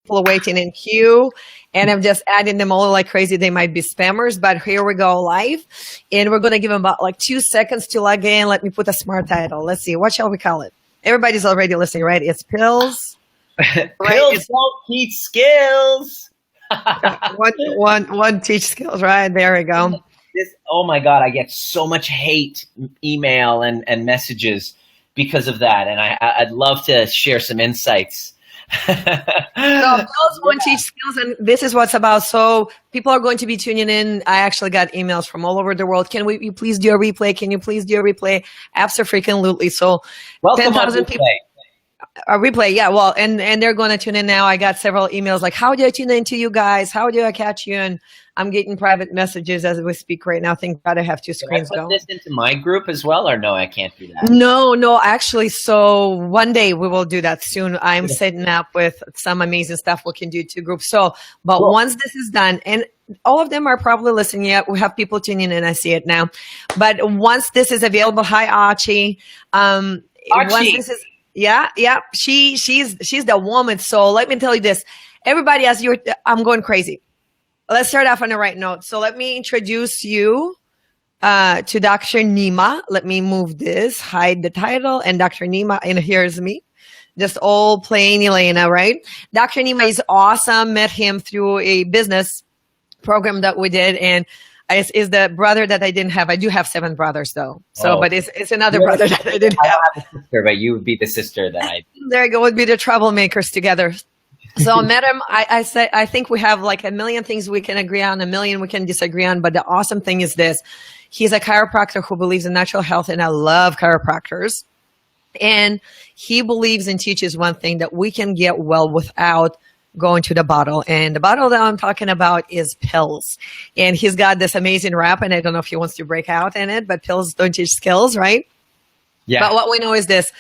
people waiting in queue, and I'm just adding them all like crazy. They might be spammers, but here we go live, and we're going to give them about like 2 seconds to log in. Let me put a smart title. Let's see. What shall we call it? Everybody's already listening, right? It's Pillz. Pillz don't teach skills. one teach skills, right? There we go. Oh my God, I get so much hate email and messages because of that. And I'd love to share some insights. So Pillz one teach skills, and this is what's about. So people are going to be tuning in. I actually got emails from all over the world. Can you please do a replay? Can you please do a replay? Absolutely. So welcome 10,000 people. A replay, yeah. Well, and they're going to tune in now. I got several emails like, how do I tune into you guys? How do I catch you? And I'm getting private messages as we speak right now. Thank God I have 2 screens going. Can I put this into my group as well, or no, I can't do that? No, actually. So one day we will do that soon. I'm setting up with some amazing stuff we can do 2 groups. So, but cool. Once this is done, and all of them are probably listening yet. We have people tuning in. I see it now. But once this is available, hi, Archie. Once this is, yeah. She's the woman. So let me tell you this. Everybody, I'm going crazy. Let's start off on the right note. So let me introduce you to Dr. Nima. Let me move this, hide the title, and Dr. Nima, and here's me. Just all plain Elena, right? Dr. Nima is awesome. Met him through a business program that we did, and is the brother that I didn't have. I do have 7 brothers though. So, but it's another brother that I didn't have. I don't have a sister, but you would be the sister that I. There you go. Would be the troublemakers together. So I met him. I said, I think we have like a million things we can agree on, a million we can disagree on. But the awesome thing is this. He's a chiropractor who believes in natural health, and I love chiropractors. And he believes and teaches one thing, that we can get well without going to the bottle. And the bottle that I'm talking about is Pillz. And he's got this amazing rap, and I don't know if he wants to break out in it, but Pillz don't teach skills, right? Yeah. But what we know is this.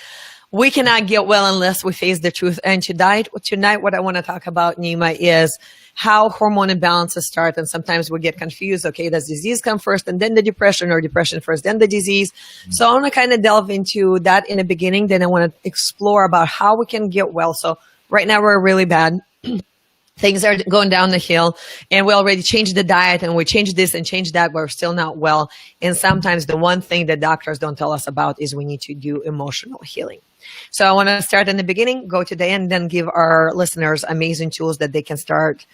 We cannot get well unless we face the truth. And tonight, what I want to talk about, Nima, is how hormone imbalances start. And sometimes we get confused. Okay, does disease come first and then the depression, or depression first, then the disease? So I want to kind of delve into that in the beginning. Then I want to explore about how we can get well. So right now we're really bad. Things are going down the hill, and we already changed the diet, and we changed this and changed that, but we're still not well. And sometimes the one thing that doctors don't tell us about is we need to do emotional healing. So I want to start in the beginning, go to the end, then give our listeners amazing tools that they can start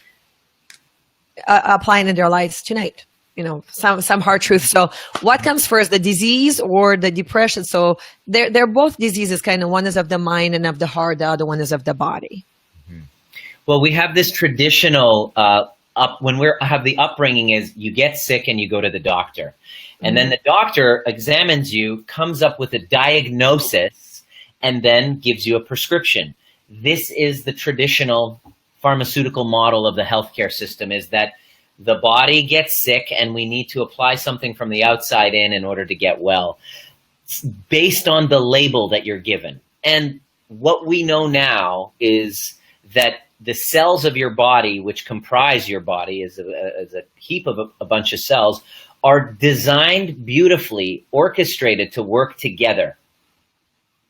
applying in their lives tonight. You know, some hard truths. So what comes first, the disease or the depression? So they're both diseases, kind of. One is of the mind and of the heart. The other one is of the body. Well, we have this traditional when we have the upbringing is you get sick and you go to the doctor. And then the doctor examines you, comes up with a diagnosis, and then gives you a prescription. This is the traditional pharmaceutical model of the healthcare system, is that the body gets sick and we need to apply something from the outside in order to get well, based on the label that you're given. And what we know now is that the cells of your body, which comprise your body as a heap of a bunch of cells, are designed beautifully, orchestrated to work together,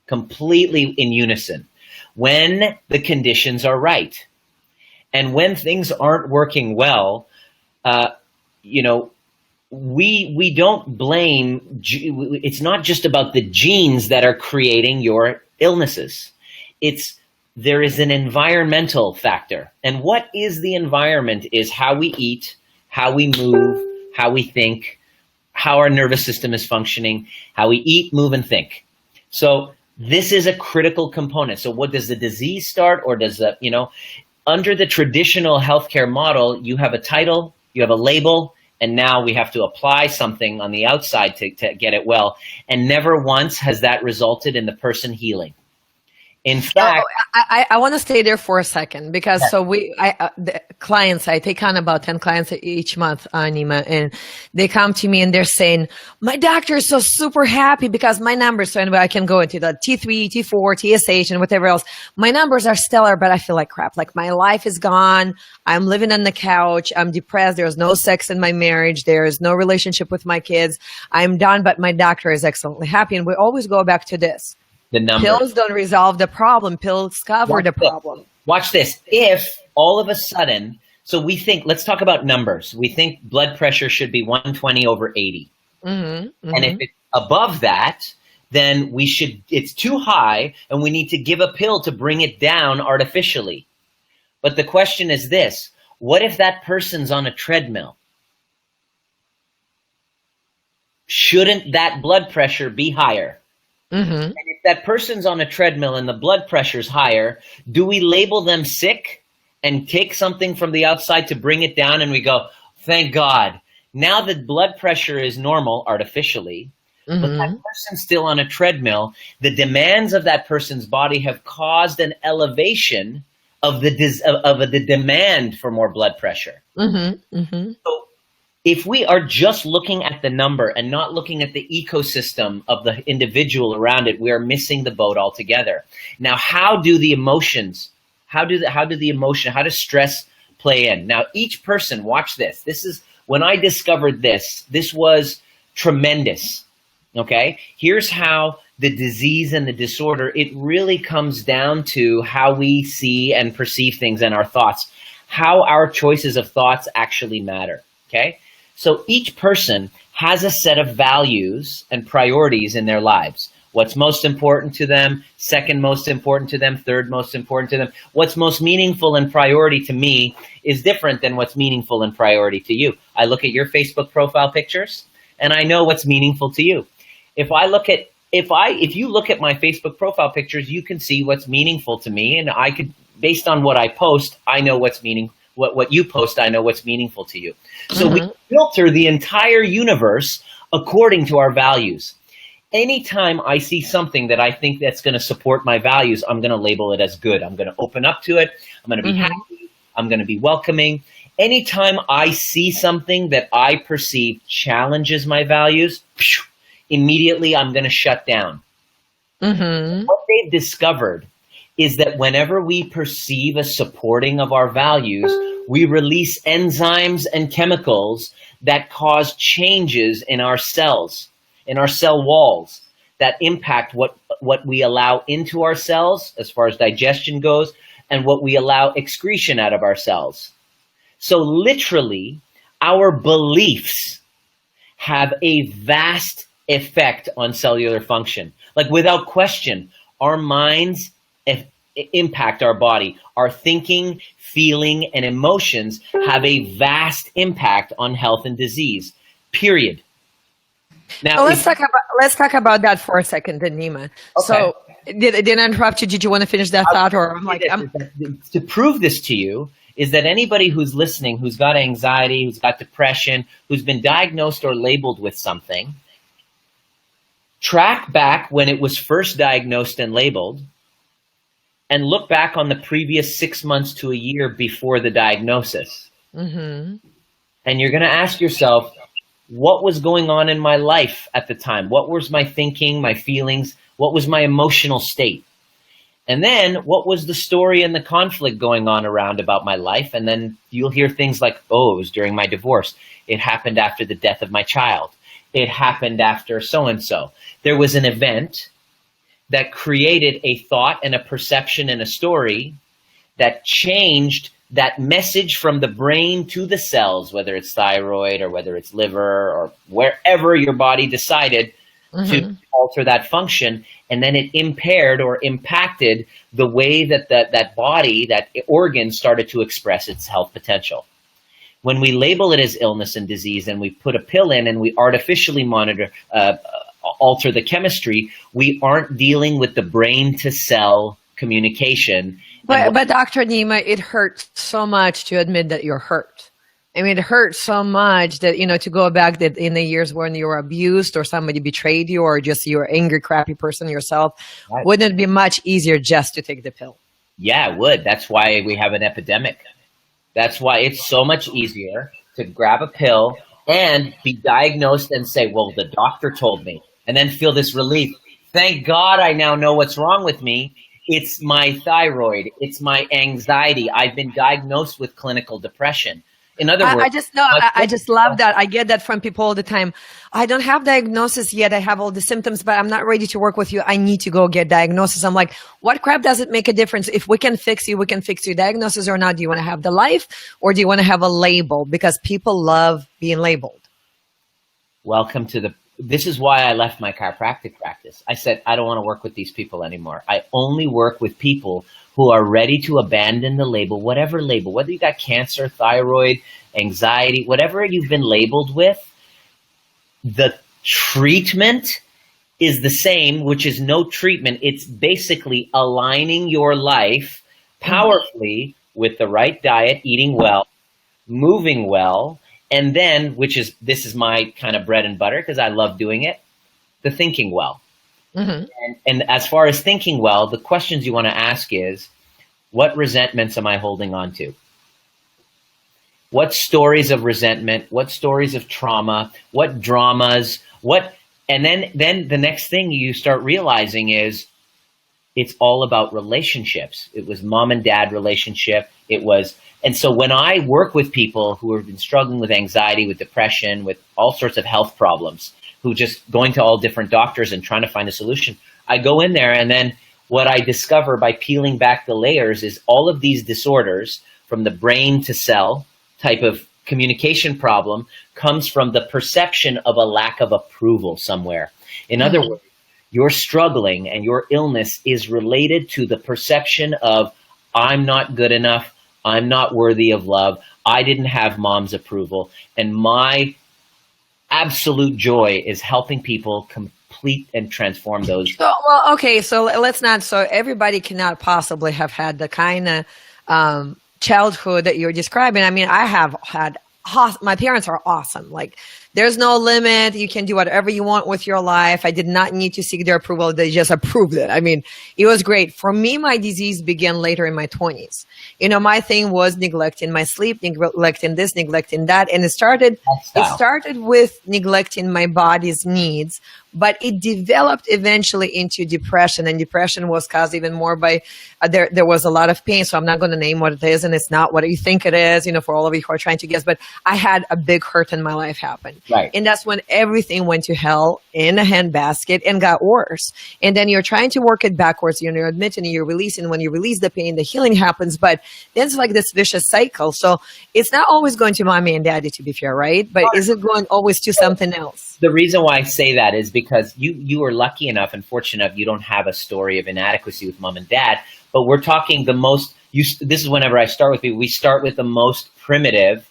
completely in unison, when the conditions are right. And when things aren't working well, we don't blame. It's not just about the genes that are creating your illnesses. There is an environmental factor. And what is the environment is how we eat, how we move, how we think, how our nervous system is functioning, how we eat, move, and think. So this is a critical component. So what does the disease start, or does under the traditional healthcare model, you have a title, you have a label, and now we have to apply something on the outside to get it well. And never once has that resulted in the person healing. In fact, I want to stay there for a second, because the clients, I take on about 10 clients each month, Nima, and they come to me and they're saying, my doctor is so super happy because my numbers, so anyway, I can go into the T3, T4, TSH, and whatever else. My numbers are stellar, but I feel like crap. Like my life is gone. I'm living on the couch. I'm depressed. There's no sex in my marriage. There's no relationship with my kids. I'm done, but my doctor is excellently happy. And we always go back to this. The numbers. Pills don't resolve the problem. Pills cover the problem. Watch this. If all of a sudden, so we think, let's talk about numbers. We think blood pressure should be 120 over 80. And if it's above that, then it's too high and we need to give a pill to bring it down artificially. But the question is this: what if that person's on a treadmill? Shouldn't that blood pressure be higher? And if that person's on a treadmill and the blood pressure's higher, do we label them sick and take something from the outside to bring it down and we go, thank God, now the blood pressure is normal artificially, but that person's still on a treadmill. The demands of that person's body have caused an elevation of the demand for more blood pressure. So if we are just looking at the number and not looking at the ecosystem of the individual around it, we are missing the boat altogether. Now, how do stress play in? Now, each person, watch this. This is when I discovered this was tremendous. Okay, here's how the disease and the disorder, it really comes down to how we see and perceive things and our thoughts, how our choices of thoughts actually matter. Okay, so each person has a set of values and priorities in their lives. What's most important to them, second most important to them, third most important to them. What's most meaningful and priority to me is different than what's meaningful and priority to you. I look at your Facebook profile pictures and I know what's meaningful to you. If you look at my Facebook profile pictures, you can see what's meaningful to me, and I could, based on what I post, I know what's what you post, I know what's meaningful to you. So we filter the entire universe according to our values. Anytime I see something that I think that's going to support my values, I'm going to label it as good. I'm going to open up to it. I'm going to be happy. I'm going to be welcoming. Anytime I see something that I perceive challenges my values, immediately I'm going to shut down. What they've discovered is that whenever we perceive a supporting of our values, we release enzymes and chemicals that cause changes in our cells, in our cell walls, that impact what we allow into our cells as far as digestion goes and what we allow excretion out of our cells. So literally, our beliefs have a vast effect on cellular function. Like without question, our minds impact our body. Our thinking, feeling, and emotions have a vast impact on health and disease, period. Now, let's talk about that for a second, then, Nima. Okay. So, did I interrupt you? Did you want to finish that thought, or to prove this to you is that anybody who's listening, who's got anxiety, who's got depression, who's been diagnosed or labeled with something, track back when it was first diagnosed and labeled, and look back on the previous 6 months to a year before the diagnosis. And you're going to ask yourself, what was going on in my life at the time? What was my thinking, my feelings? What was my emotional state? And then what was the story and the conflict going on around about my life? And then you'll hear things like, oh, it was during my divorce. It happened after the death of my child. It happened after so-and-so. There was an event that created a thought and a perception and a story that changed that message from the brain to the cells, whether it's thyroid or whether it's liver or wherever your body decided to alter that function. And then it impaired or impacted the way that that body, that organ started to express its health potential. When we label it as illness and disease and we put a pill in and we artificially alter the chemistry, we aren't dealing with the brain to cell communication. But Dr. Nima, it hurts so much to admit that you're hurt. I mean, it hurts so much that, to go back that in the years when you were abused or somebody betrayed you or just you're an angry, crappy person yourself, right. Wouldn't it be much easier just to take the pill? Yeah, it would. That's why we have an epidemic. That's why it's so much easier to grab a pill and be diagnosed and say, well, the doctor told me, and then feel this relief. Thank God I now know what's wrong with me. It's my thyroid. It's my anxiety. I've been diagnosed with clinical depression. In other words, I just love that. I get that from people all the time. I don't have diagnosis yet. I have all the symptoms, but I'm not ready to work with you. I need to go get diagnosis. I'm like, what crap does it make a difference? If we can fix you, we can fix your diagnosis or not. Do you want to have the life or do you want to have a label? Because people love being labeled. Welcome to this is why I left my chiropractic practice. I said, I don't want to work with these people anymore. I only work with people who are ready to abandon the label, whatever label, whether you got cancer, thyroid, anxiety, whatever you've been labeled with, the treatment is the same, which is no treatment. It's basically aligning your life powerfully with the right diet, eating well, moving well, and then, this is my kind of bread and butter because I love doing it, the thinking well. Mm-hmm. And as far as thinking well, the questions you want to ask is, what resentments am I holding on to? What stories of resentment? What stories of trauma? What dramas? And then the next thing you start realizing is it's all about relationships. It was mom and dad relationship. And so when I work with people who have been struggling with anxiety, with depression, with all sorts of health problems, who just going to all different doctors and trying to find a solution, I go in there and then what I discover by peeling back the layers is all of these disorders from the brain to cell type of communication problem comes from the perception of a lack of approval somewhere. In other words, your struggling and your illness is related to the perception of I'm not good enough, I'm not worthy of love, I didn't have mom's approval, and my absolute joy is helping people complete and transform those. So let's not. So everybody cannot possibly have had the kind of childhood that you're describing. I mean, I have had. My parents are awesome. Like, there's no limit. You can do whatever you want with your life. I did not need to seek their approval. They just approved it. I mean, it was great. For me, my disease began later in my 20s. You know, my thing was neglecting my sleep, neglecting this, neglecting that. And it started with neglecting my body's needs, but it developed eventually into depression. And depression was caused even more by, there was a lot of pain. So I'm not going to name what it is. And it's not what you think it is, you know, for all of you who are trying to guess, but I had a big hurt in my life happen. Right. And that's when everything went to hell in a handbasket and got worse. And then you're trying to work it backwards. You're admitting, you're releasing. When you release the pain, the healing happens. But then it's like this vicious cycle. So it's not always going to mommy and daddy, to be fair, right? But is it going always to something else? The reason why I say that is because you are lucky enough and fortunate enough you don't have a story of inadequacy with mom and dad. But we're talking this is whenever I start with people, we start with the most primitive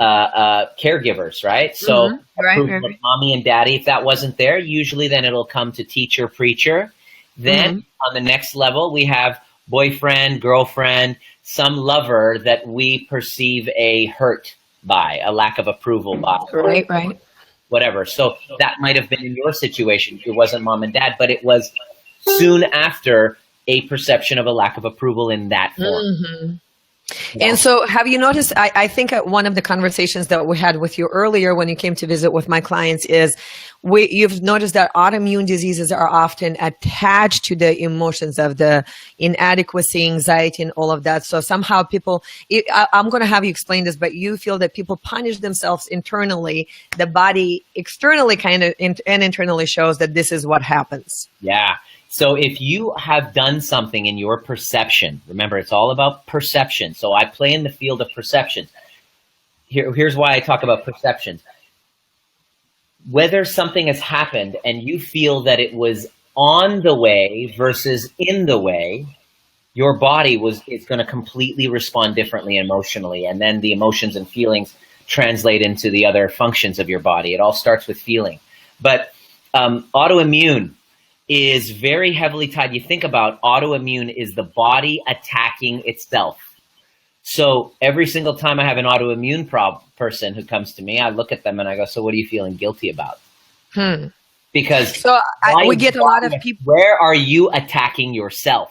caregivers, right? So right. Mommy and daddy, if that wasn't there, usually then it'll come to teacher, preacher. Then on the next level, we have boyfriend, girlfriend, some lover that we perceive a hurt by, a lack of approval by. Right. Whatever. So that might have been in your situation. It wasn't mom and dad, but it was soon after a perception of a lack of approval in that form. Yeah. And so have you noticed, I think one of the conversations that we had with you earlier when you came to visit with my clients is you've noticed that autoimmune diseases are often attached to the emotions of the inadequacy, anxiety, and all of that. So somehow I'm going to have you explain this, but you feel that people punish themselves internally. The body externally and internally shows that this is what happens. Yeah. So if you have done something in your perception, remember, it's all about perception. So I play in the field of perceptions. Here's why I talk about perceptions. Whether something has happened and you feel that it was on the way versus in the way, your body is going to completely respond differently emotionally. And then the emotions and feelings translate into the other functions of your body. It all starts with feeling. But autoimmune is very heavily tied. You think about autoimmune is the body attacking itself. So every single time I have an autoimmune person who comes to me, I look at them and I go, so what are you feeling guilty about? Because we get a lot of people. Where are you attacking yourself?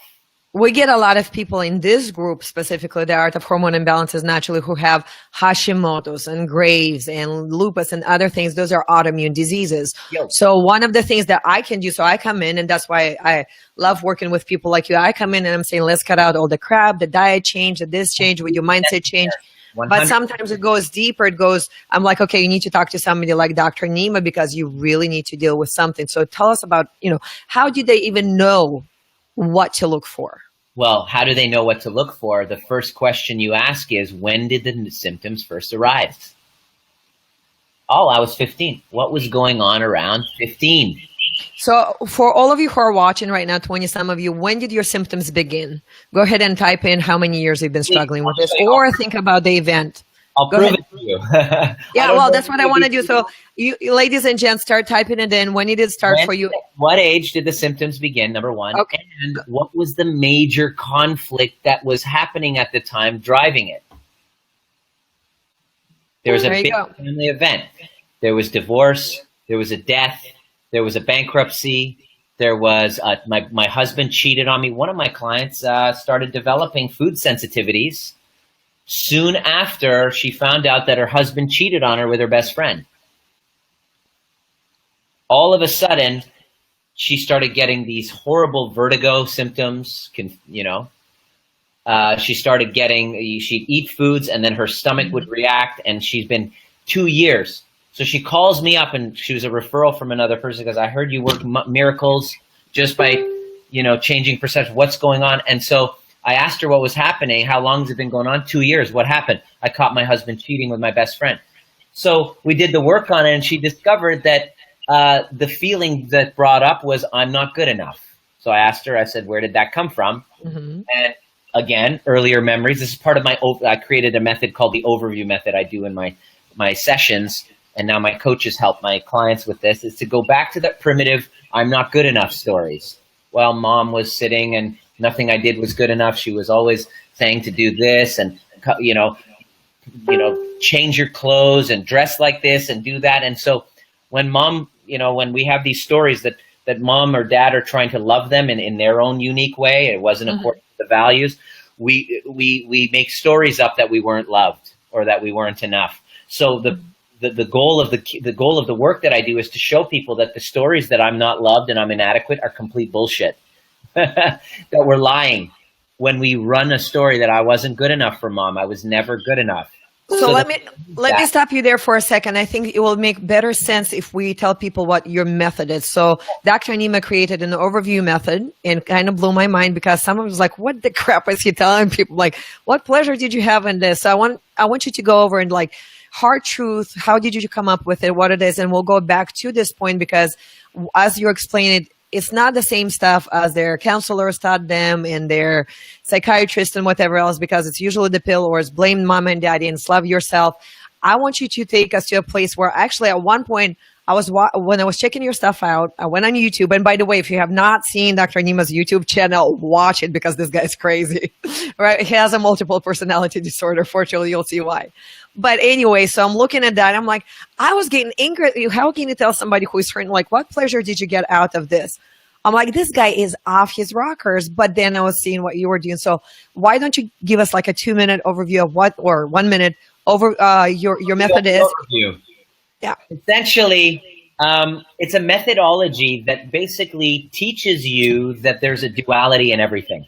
We get a lot of people in this group, specifically the Art of Hormone Imbalances naturally, who have Hashimoto's and Graves and lupus and other things. Those are autoimmune diseases. Yep. So one of the things that I can do, so I come in, and that's why I love working with people like you. I come in and I'm saying, let's cut out all the crap, the diet change, this change, with your mindset change. But sometimes it goes deeper. It goes, I'm like, okay, you need to talk to somebody like Dr. Nima because you really need to deal with something. So tell us about, how do they even know what to look for? Well, how do they know what to look for? The first question you ask is, when did the symptoms first arise? Oh, I was 15. What was going on around 15? So for all of you who are watching right now, 20 some of you, when did your symptoms begin? Go ahead and type in how many years you've been struggling with this, or think about the event. I'll prove it to you. Yeah, well, that's what I want to do. So you ladies and gents, start typing it in. When did it start for you? What age did the symptoms begin, number one? Okay. And what was the major conflict that was happening at the time driving it? There was a big family event. There was divorce. There was a death. There was a bankruptcy. There was my husband cheated on me. One of my clients started developing food sensitivities soon after she found out that her husband cheated on her with her best friend. All of a sudden, she started getting these horrible vertigo symptoms. She started getting, she'd eat foods and then her stomach would react, and she's been 2 years. So she calls me up, and she was a referral from another person because I heard you work miracles just by, changing perception. What's going on? And so I asked her what was happening. How long has it been going on? 2 years. What happened? I caught my husband cheating with my best friend. So we did the work on it, and she discovered that the feeling that brought up was, I'm not good enough. So I asked her, I said, where did that come from? Mm-hmm. And again, earlier memories. This is part of I created a method called the overview method I do in my sessions. And now my coaches help my clients with this, is to go back to that primitive, I'm not good enough stories. Well, mom was sitting and nothing I did was good enough. She was always saying to do this and, change your clothes and dress like this and do that. And so when mom, when we have these stories that mom or dad are trying to love them in their own unique way, it wasn't according to the values, we make stories up that we weren't loved or that we weren't enough. So the goal of the work that I do is to show people that the stories that I'm not loved and I'm inadequate are complete bullshit. That we're lying when we run a story that I wasn't good enough for mom. I was never good enough. So let me stop you there for a second. I think it will make better sense if we tell people what your method is. So Dr. Nima created an overview method and kind of blew my mind because someone was like, what the crap is he telling people? Like, what pleasure did you have in this? So I want you to go over and like hard truth. How did you come up with it? What it is? And we'll go back to this point because as you explain it, it's not the same stuff as their counselors taught them and their psychiatrist and whatever else, because it's usually the pill or it's blame mom and daddy and love yourself. I want you to take us to a place where actually at one point when I was checking your stuff out, I went on YouTube. And by the way, if you have not seen Dr. Nima's YouTube channel, watch it because this guy's crazy, right? He has a multiple personality disorder. Fortunately, you'll see why. But anyway, so I'm looking at that. I'm like, I was getting angry at you. How can you tell somebody who's hurting, like, what pleasure did you get out of this? I'm like, this guy is off his rockers. But then I was seeing what you were doing. So why don't you give us like a 2-minute overview of or 1 minute over your method is? Overview. Yeah. Essentially, it's a methodology that basically teaches you that there's a duality in everything,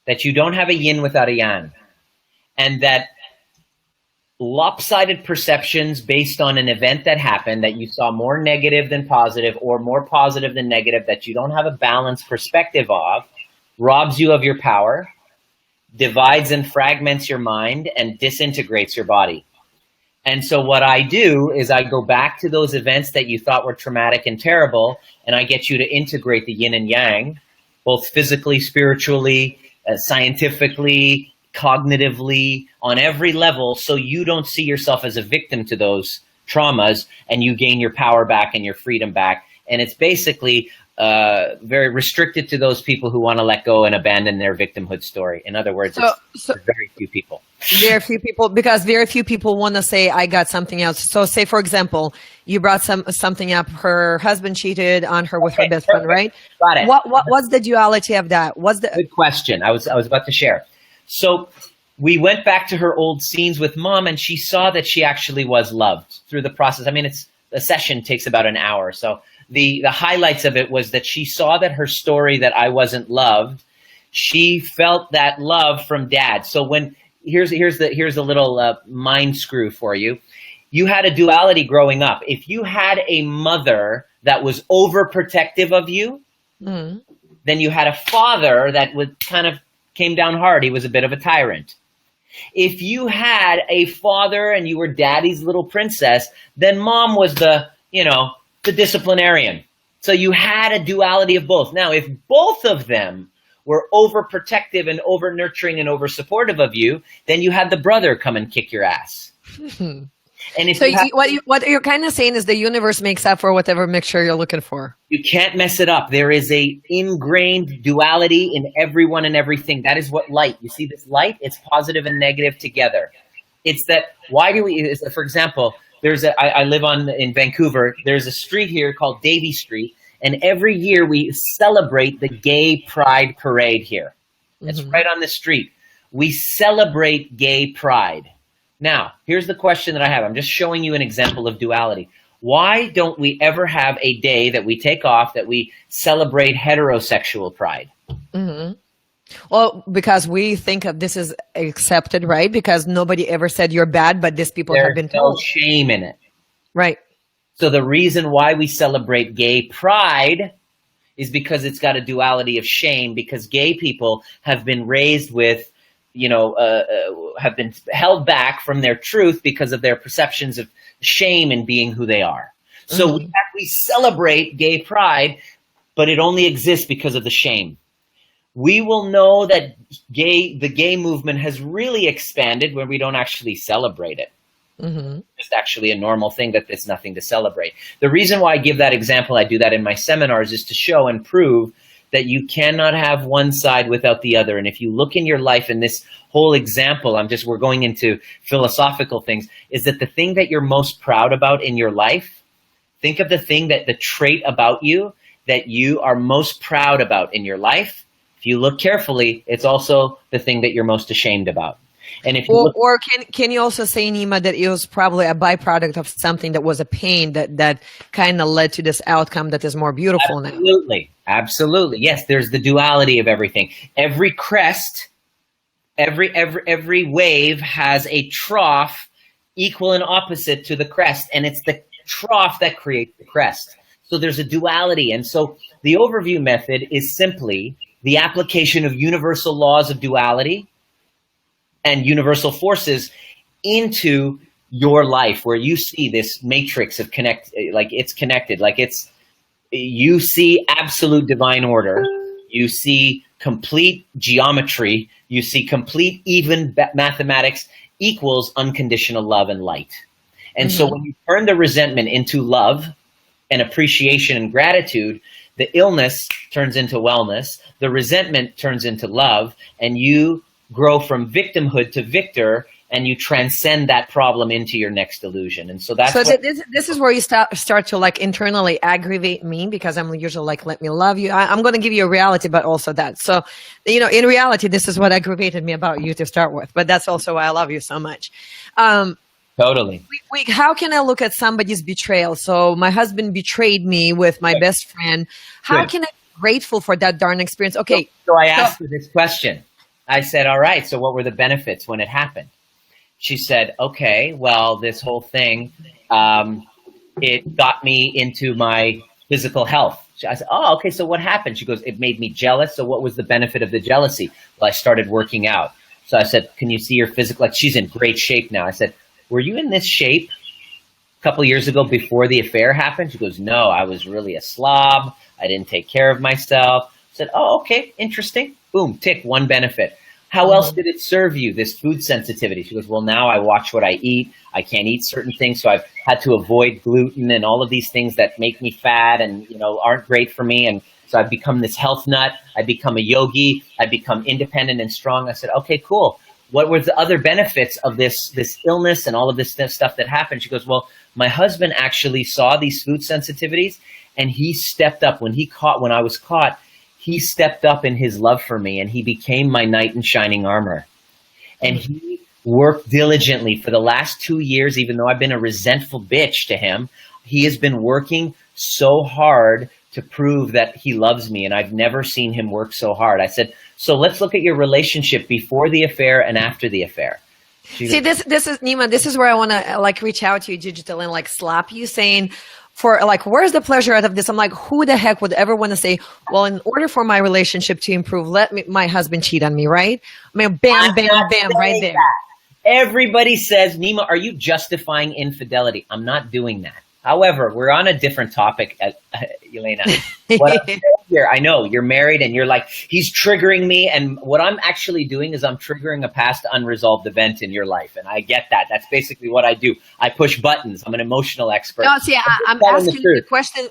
that you don't have a yin without a yang, and that lopsided perceptions based on an event that happened that you saw more negative than positive or more positive than negative, that you don't have a balanced perspective of, robs you of your power, divides and fragments your mind, and disintegrates your body. And so what I do is I go back to those events that you thought were traumatic and terrible, and I get you to integrate the yin and yang, both physically, spiritually, scientifically, cognitively, on every level, so you don't see yourself as a victim to those traumas and you gain your power back and your freedom back. And it's basically very restricted to those people who want to let go and abandon their victimhood story. In other words, it's very few people. Very few people, because very few people want to say, I got something else. So say, for example, you brought something up. Her husband cheated on her with her best friend, right? Got it. What's the duality of that? Good question. I was about to share. So we went back to her old scenes with mom, and she saw that she actually was loved through the process. I mean, a session takes about an hour. So the highlights of it was that she saw that her story that I wasn't loved, she felt that love from dad. So when here's a little mind screw for you. You had a duality growing up. If you had a mother that was overprotective of you, then you had a father that would kind of came down hard. He was a bit of a tyrant. If you had a father and you were daddy's little princess, then mom was the disciplinarian. So you had a duality of both. Now, if both of them were overprotective and over nurturing and over supportive of you, then you had the brother come and kick your ass. And if what you're kind of saying is the universe makes up for whatever mixture you're looking for. You can't mess it up. There is a ingrained duality in everyone and everything. That is what light. You see this light? It's positive and negative together. It's that. For example, I live in Vancouver. There's a street here called Davie Street, and every year we celebrate the Gay Pride Parade here. It's right on the street. We celebrate gay pride. Now, here's the question that I have. I'm just showing you an example of duality. Why don't we ever have a day that we take off that we celebrate heterosexual pride? Well, because we think of this as accepted, right? Because nobody ever said you're bad, but these people have been told. There's no shame in it. Right. So the reason why we celebrate gay pride is because it's got a duality of shame, because gay people have been raised with, have been held back from their truth because of their perceptions of shame in being who they are. So we celebrate gay pride, but it only exists because of the shame. We will know that the gay movement has really expanded when we don't actually celebrate it. It's actually a normal thing that there's nothing to celebrate. The reason why I give that example, I do that in my seminars, is to show and prove that you cannot have one side without the other. And if you look in your life, in this whole example, we're going into philosophical things, is that the thing that you're most proud about in your life, think of the trait about you that you are most proud about in your life. If you look carefully, it's also the thing that you're most ashamed about. And if you can you also say, Nima, that it was probably a byproduct of something that was a pain that kind of led to this outcome that is more beautiful now? Absolutely. Yes, there's the duality of everything. Every crest, every wave has a trough equal and opposite to the crest, and it's the trough that creates the crest. So there's a duality. And so the overview method is simply the application of universal laws of duality and universal forces into your life, where you see this matrix of you see absolute divine order, you see complete geometry, you see complete even mathematics equals unconditional love and light. And so when you turn the resentment into love and appreciation and gratitude, the illness turns into wellness, the resentment turns into love, and you grow from victimhood to victor, and you transcend that problem into your next illusion. And so this is where you start to like internally aggravate me, because I'm usually like, let me love you. I'm going to give you a reality, but also that. So, in reality, this is what aggravated me about you to start with, but that's also why I love you so much. Totally. How can I look at somebody's betrayal? So my husband betrayed me with my best friend. How can I be grateful for that darn experience? Okay. So I asked her this question. I said, all right, so what were the benefits when it happened? She said, okay, well, this whole thing, it got me into my physical health. I said, oh, okay, so what happened? She goes, it made me jealous. So what was the benefit of the jealousy? Well, I started working out. So I said, can you see your physical? Like, she's in great shape now. I said, were you in this shape a couple of years ago before the affair happened? She goes, no, I was really a slob. I didn't take care of myself. I said, oh, okay, interesting. Boom, tick, one benefit. How else did it serve you, this food sensitivity? She goes, well, now I watch what I eat. I can't eat certain things, so I've had to avoid gluten and all of these things that make me fat and aren't great for me. And so I've become this health nut. I become a yogi. I become independent and strong. I said, okay, cool. What were the other benefits of this illness and all of this stuff that happened? She goes, well, my husband actually saw these food sensitivities, and he stepped up when I was caught. He stepped up in his love for me, and he became my knight in shining armor. And he worked diligently for the last 2 years, even though I've been a resentful bitch to him. He has been working so hard to prove that he loves me, and I've never seen him work so hard. I said, so let's look at your relationship before the affair and after the affair. See, this is Nima, this is where I want to like reach out to you digitally and like slap you saying, for like, where's the pleasure out of this? I'm like, who the heck would ever want to say, well, in order for my relationship to improve, my husband cheat on me, right? I mean, bam, bam, bam, right there. Everybody says, Nima, are you justifying infidelity? I'm not doing that. However, we're on a different topic, Elena. What I'm saying here, I know you're married and you're like, he's triggering me. And what I'm actually doing is I'm triggering a past unresolved event in your life. And I get that. That's basically what I do. I push buttons. I'm an emotional expert. No, see, I'm asking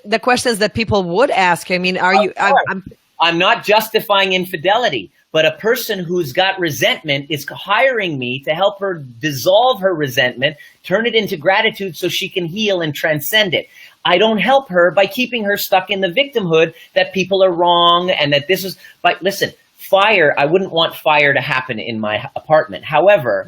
the questions that people would ask. I mean, I'm not justifying infidelity. But a person who's got resentment is hiring me to help her dissolve her resentment, turn it into gratitude so she can heal and transcend it. I don't help her by keeping her stuck in the victimhood that people are wrong and that this is, but listen, fire, I wouldn't want fire to happen in my apartment. However,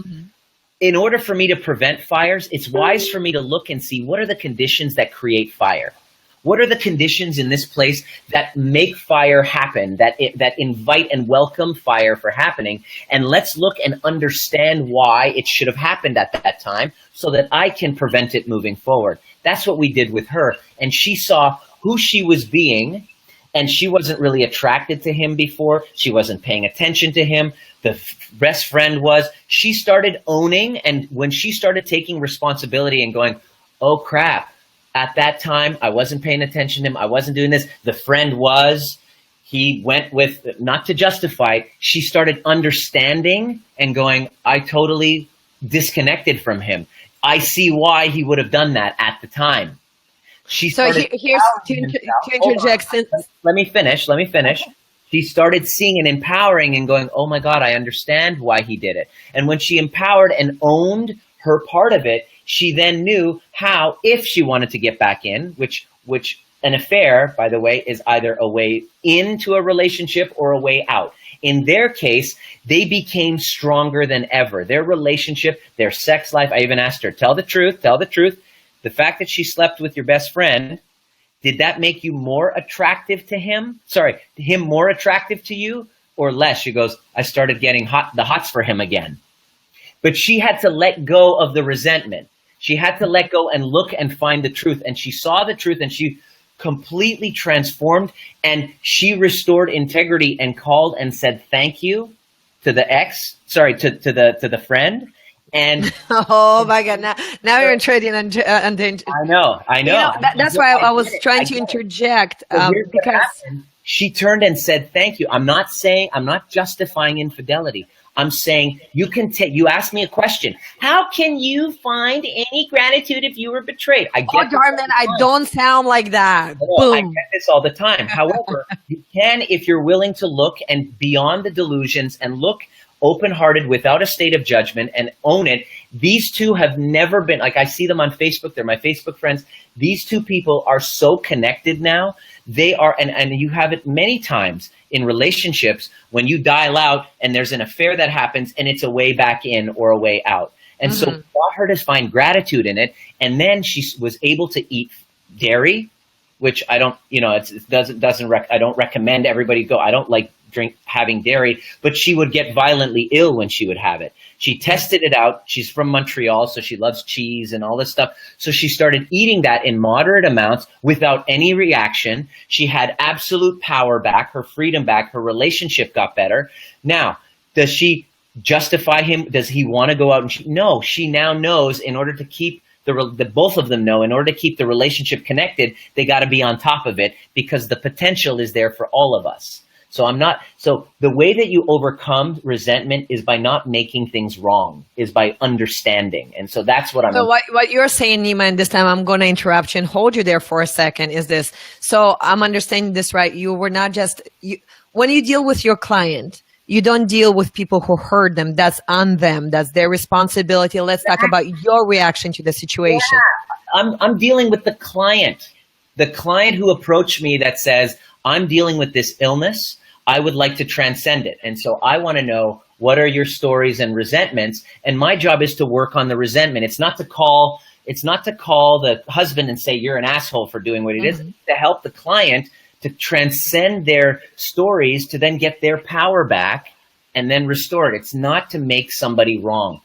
in order for me to prevent fires, it's wise for me to look and see what are the conditions that create fire. What are the conditions in this place that make fire happen, that invite and welcome fire for happening? And let's look and understand why it should have happened at that time so that I can prevent it moving forward. That's what we did with her. And she saw who she was being, and she wasn't really attracted to him before. She wasn't paying attention to him. The best friend was. She started owning, and when she started taking responsibility and going, oh, crap. At that time, I wasn't paying attention to him. I wasn't doing this. The friend was. He went with, not to justify it, she started understanding and going, I totally disconnected from him. I see why he would have done that at the time. She started here's to interject. Let me finish. She started seeing and empowering and going, oh my God, I understand why he did it. And when she empowered and owned her part of it, she then knew how, if she wanted to get back in, which an affair, by the way, is either a way into a relationship or a way out. In their case, they became stronger than ever. Their relationship, their sex life, I even asked her, tell the truth. The fact that she slept with your best friend, did that make you more attractive to him? Sorry, him more attractive to you or less? She goes, I started getting the hots for him again. But she had to let go of the resentment. She had to let go and look and find the truth. And she saw the truth and she completely transformed and she restored integrity and called and said thank you to the to the friend. And oh my God, now you're trading and I know. You know, that's why I was trying to interject because she turned and said thank you. I'm not justifying infidelity. I'm saying you asked me a question. How can you find any gratitude if you were betrayed? I don't sound like that. Boom. I get this all the time. However, you can if you're willing to look and beyond the delusions and look open-hearted without a state of judgment and own it. These two have never been, like I see them on Facebook. They're my Facebook friends. These two people are so connected now. They are, and you have it many times in relationships when you dial out and there's an affair that happens and it's a way back in or a way out. And so we got her to find gratitude in it. And then she was able to eat dairy, which I don't, I don't recommend everybody go. I don't like having dairy, but she would get violently ill when she would have it. She tested it out. She's from Montreal, so she loves cheese and all this stuff. So she started eating that in moderate amounts without any reaction. She had absolute power back, her freedom back, her relationship got better. Now, does she justify him? Does he want to go out? No, she now knows in order to keep both of them know in order to keep the relationship connected, they got to be on top of it because the potential is there for all of us. So the way that you overcome resentment is by not making things wrong, is by understanding. And so that's what So what you're saying, Nima, and this time I'm going to interrupt you and hold you there for a second, is this. So I'm understanding this right. You were not just, when you deal with your client, you don't deal with people who hurt them. That's on them. That's their responsibility. Let's talk about your reaction to the situation. Yeah. I'm dealing with the client who approached me that says, I'm dealing with this illness. I would like to transcend it. And so I want to know, what are your stories and resentments? And my job is to work on the resentment. It's not to call the husband and say, you're an asshole for doing what it is. To help the client to transcend their stories to then get their power back and then restore it. It's not to make somebody wrong.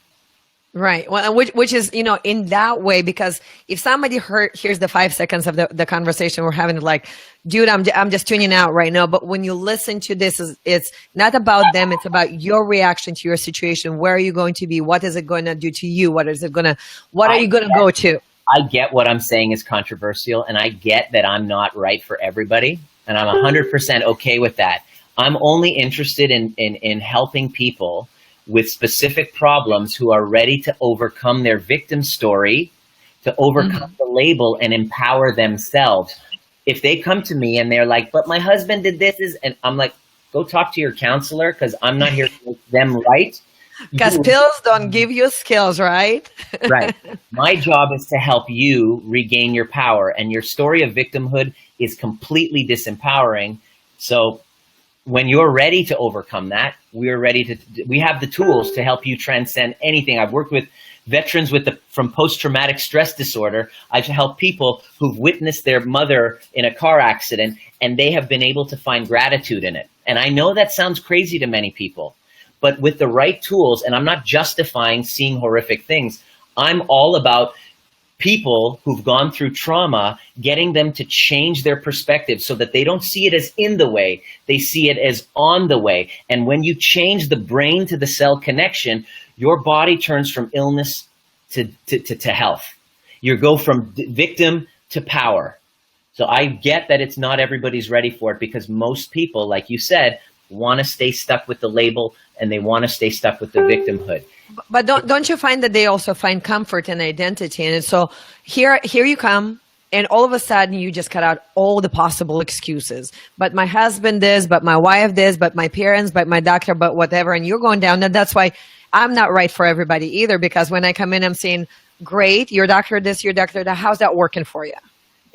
Right. Well, which is, in that way, because if somebody hears the 5 seconds of the conversation we're having, like, dude, I'm just tuning out right now. But when you listen to this, it's not about them. It's about your reaction to your situation. Where are you going to be? What is it going to do to you? What are you going to go to? I get what I'm saying is controversial, and I get that I'm not right for everybody, and I'm 100% okay with that. I'm only interested in helping people with specific problems who are ready to overcome their victim story, to overcome the label and empower themselves. If they come to me and they're like, but my husband did this, and I'm like, go talk to your counselor, because I'm not here to make them right. Because pills don't give you skills, right? Right. My job is to help you regain your power, and your story of victimhood is completely disempowering. So when you're ready to overcome that, we have the tools to help you transcend anything. I've worked with veterans from post-traumatic stress disorder. I've helped people who've witnessed their mother in a car accident, and they have been able to find gratitude in it. And I know that sounds crazy to many people, but with the right tools, and I'm not justifying seeing horrific things, I'm all about people who've gone through trauma, getting them to change their perspective so that they don't see it as in the way, they see it as on the way. And when you change the brain to the cell connection, your body turns from illness to health. You go from victim to power. So I get that it's not everybody's ready for it, because most people, like you said, want to stay stuck with the label, and they want to stay stuck with the victimhood. But don't you find that they also find comfort and identity? And so here you come, and all of a sudden you just cut out all the possible excuses. But my husband this, but my wife this, but my parents, but my doctor, but whatever. And you're going down. And that's why I'm not right for everybody either, because when I come in, I'm saying, great, your doctor this, your doctor that, how's that working for you?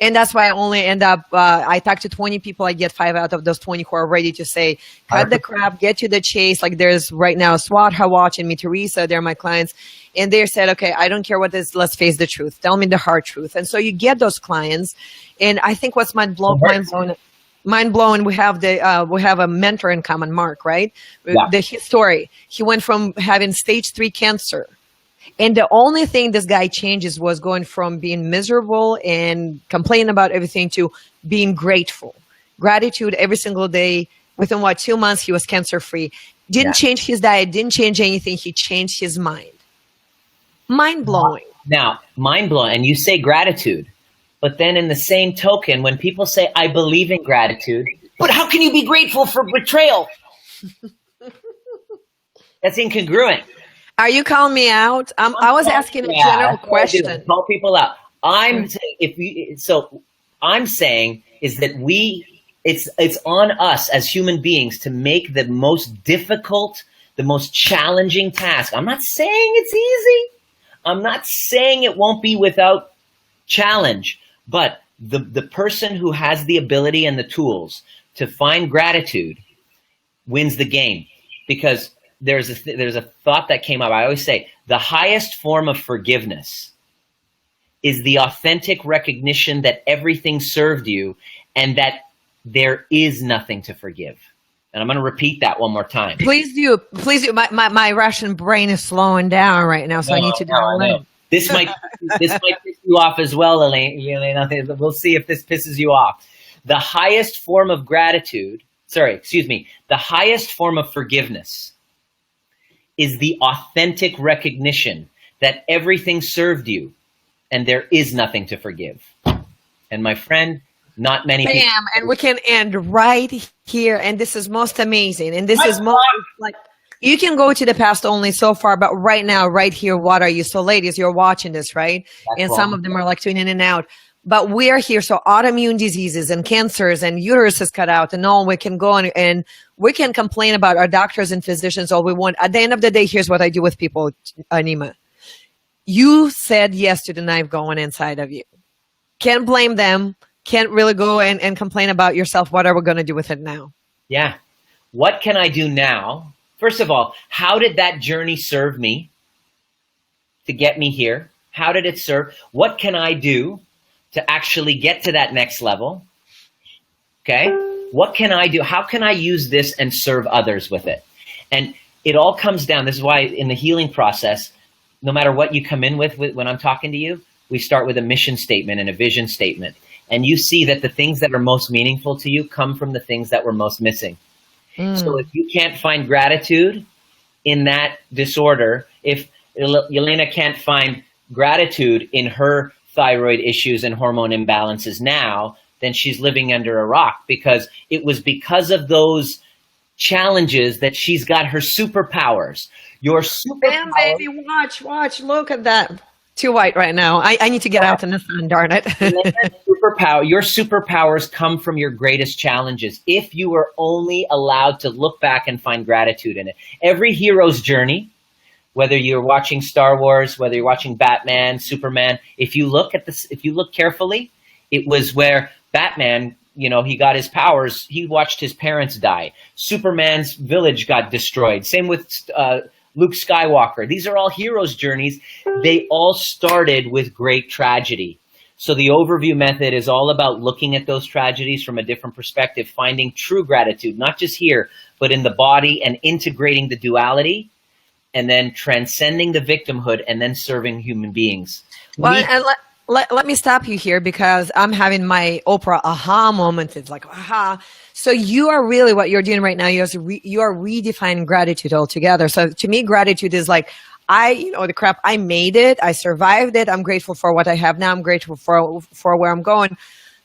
And that's why I only end up, I talk to 20 people, I get 5 out of those 20 who are ready to say, cut the crap, get to the chase. Like there's right now SWAT, Hawatch, and me, Teresa, they're my clients. And they said, okay, I don't care what this, let's face the truth. Tell me the hard truth. And so you get those clients. And I think what's mind blowing, we have a mentor in common, Mark, right? Yeah. His story, he went from having stage 3 cancer. And the only thing this guy changes was going from being miserable and complaining about everything to being grateful. Gratitude every single day. Within 2 months, he was cancer-free. Didn't change his diet, didn't change anything. He changed his mind. Mind-blowing. Now, mind-blowing. And you say gratitude. But then in the same token, when people say, I believe in gratitude, but how can you be grateful for betrayal? That's incongruent. Are you calling me out? I was asking a general question. Call people out. I'm saying is that it's on us as human beings to make the most difficult, the most challenging task. I'm not saying it's easy. I'm not saying it won't be without challenge, but the person who has the ability and the tools to find gratitude wins the game, because there's a thought that came up. I always say the highest form of forgiveness is the authentic recognition that everything served you and that there is nothing to forgive. And I'm going to repeat that one more time. Please do. My Russian brain is slowing down right now, so I need to dial in. This might piss you off as well, Elena. We'll see if this pisses you off. The highest form of the highest form of forgiveness is the authentic recognition that everything served you and there is nothing to forgive. And my friend, not many people. And we can end right here. And this is most amazing. And this is most like, you can go to the past only so far, but right now, right here, what are you? So ladies, you're watching this, right? That's some of them are like tuning in and out. But we are here. So autoimmune diseases and cancers and uterus is cut out and all, we can go on and we can complain about our doctors and physicians all we want. At the end of the day, here's what I do with people, Nima. You said yes to the knife going inside of you. Can't blame them. Can't really go and complain about yourself. What are we going to do with it now? Yeah. What can I do now? First of all, how did that journey serve me to get me here? How did it serve? What can I do to actually get to that next level? Okay. What can I do? How can I use this and serve others with it? And it all comes down. This is why in the healing process, no matter what you come in with when I'm talking to you, we start with a mission statement and a vision statement. And you see that the things that are most meaningful to you come from the things that were most missing. So if you can't find gratitude in that disorder, if Yelena can't find gratitude in her thyroid issues and hormone imbalances now, then she's living under a rock, because it was because of those challenges that she's got her superpowers. Your superpower. Damn, baby, watch, look at that. Too white right now. I need to get out in the sun, darn it. Your superpowers come from your greatest challenges. If you were only allowed to look back and find gratitude in it. Every hero's journey, whether you're watching Star Wars, whether you're watching Batman, Superman, if you look carefully, it was where Batman, he got his powers. He watched his parents die. Superman's village got destroyed. Same with Luke Skywalker. These are all heroes' journeys. They all started with great tragedy. So the overview method is all about looking at those tragedies from a different perspective, finding true gratitude, not just here, but in the body, and integrating the duality, and then transcending the victimhood, and then serving human beings. Well, let me stop you here, because I'm having my Oprah aha moment. It's like, aha. So you are really, what you're doing right now, you are redefining gratitude altogether. So to me, gratitude is like, the crap, I made it, I survived it, I'm grateful for what I have now, I'm grateful for where I'm going.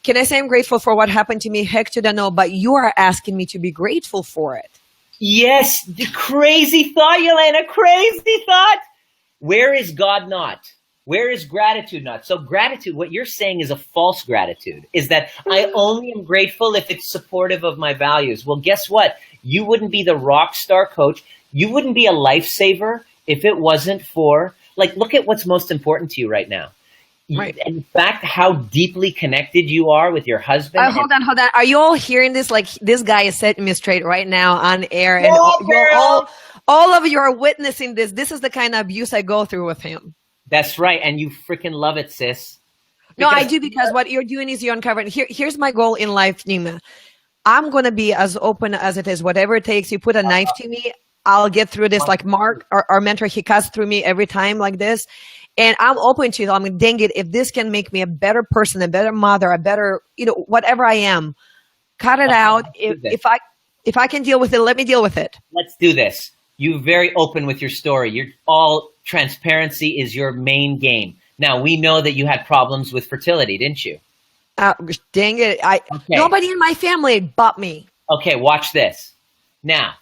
Can I say I'm grateful for what happened to me? Heck to the no, but you are asking me to be grateful for it. Yes, the crazy thought, Yelena, crazy thought. Where is God not? Where is gratitude not? So gratitude, what you're saying is a false gratitude, is that I only am grateful if it's supportive of my values. Well, guess what? You wouldn't be the rock star coach. You wouldn't be a lifesaver if it wasn't for, look at what's most important to you right now. Right. In fact, how deeply connected you are with your husband. Hold on. Are you all hearing this? Like, this guy is setting me straight right now on air, and all of you are witnessing this. This is the kind of abuse I go through with him. That's right. And you freaking love it, sis. No, I do, because what you're doing is you're uncovering. Here's my goal in life, Nima. I'm going to be as open as it is. Whatever it takes, you put a knife to me, I'll get through this. Like Mark, our mentor, he cuts through me every time like this. And I'm open to it. I'm like, dang it, if this can make me a better person, a better mother, a better, whatever I am, cut it out. If I can deal with it, let me deal with it. Let's do this. You're very open with your story. You're all transparency is your main game. Now, we know that you had problems with fertility, didn't you? Dang it. Nobody in my family but me. Okay, watch this. Now,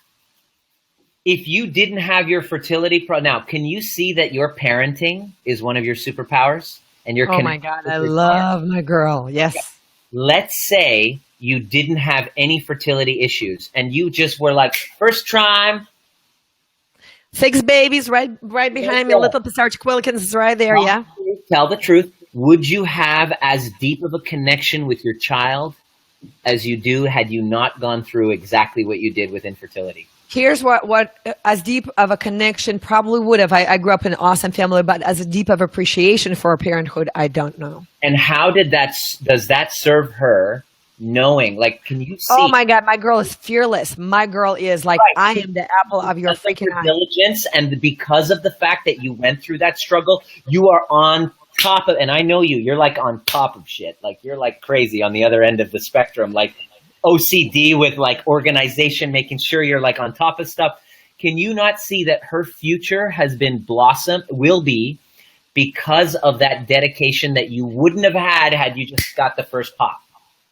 if you didn't have your fertility now, can you see that your parenting is one of your superpowers? And you're oh my God, I love my girl. Yes. Okay. Let's say you didn't have any fertility issues and you just were like, first time. 6 babies right behind me. Little Pisarchiquilicans is right there. Yeah. Tell the truth. Would you have as deep of a connection with your child as you do had you not gone through exactly what you did with infertility? Here's what as deep of a connection probably would have. I grew up in an awesome family, but as a deep of appreciation for parenthood, I don't know. And how does that serve her? Knowing, can you see? Oh my God, my girl is fearless. My girl is like, right. I am the apple of your freaking eye. Diligence, and because of the fact that you went through that struggle, you are on top of, and I know you're like on top of shit. Like you're like crazy on the other end of the spectrum, like OCD with like organization, making sure you're like on top of stuff. Can you not see that her future has been will be because of that dedication that you wouldn't have had you just got the first pop?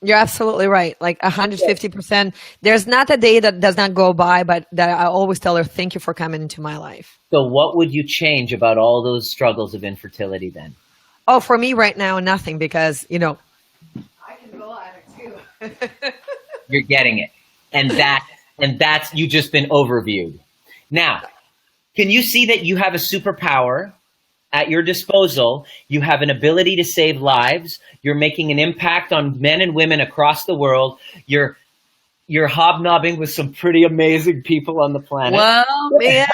You're absolutely right. Like 150%. There's not a day that does not go by, but that I always tell her, thank you for coming into my life. So what would you change about all those struggles of infertility then? Oh, for me right now, nothing, because, I can go at it too. You're getting it. And that's, you've just been overviewed. Now, can you see that you have a superpower at your disposal? You have an ability to save lives. You're making an impact on men and women across the world. You're hobnobbing with some pretty amazing people on the planet. Well, man.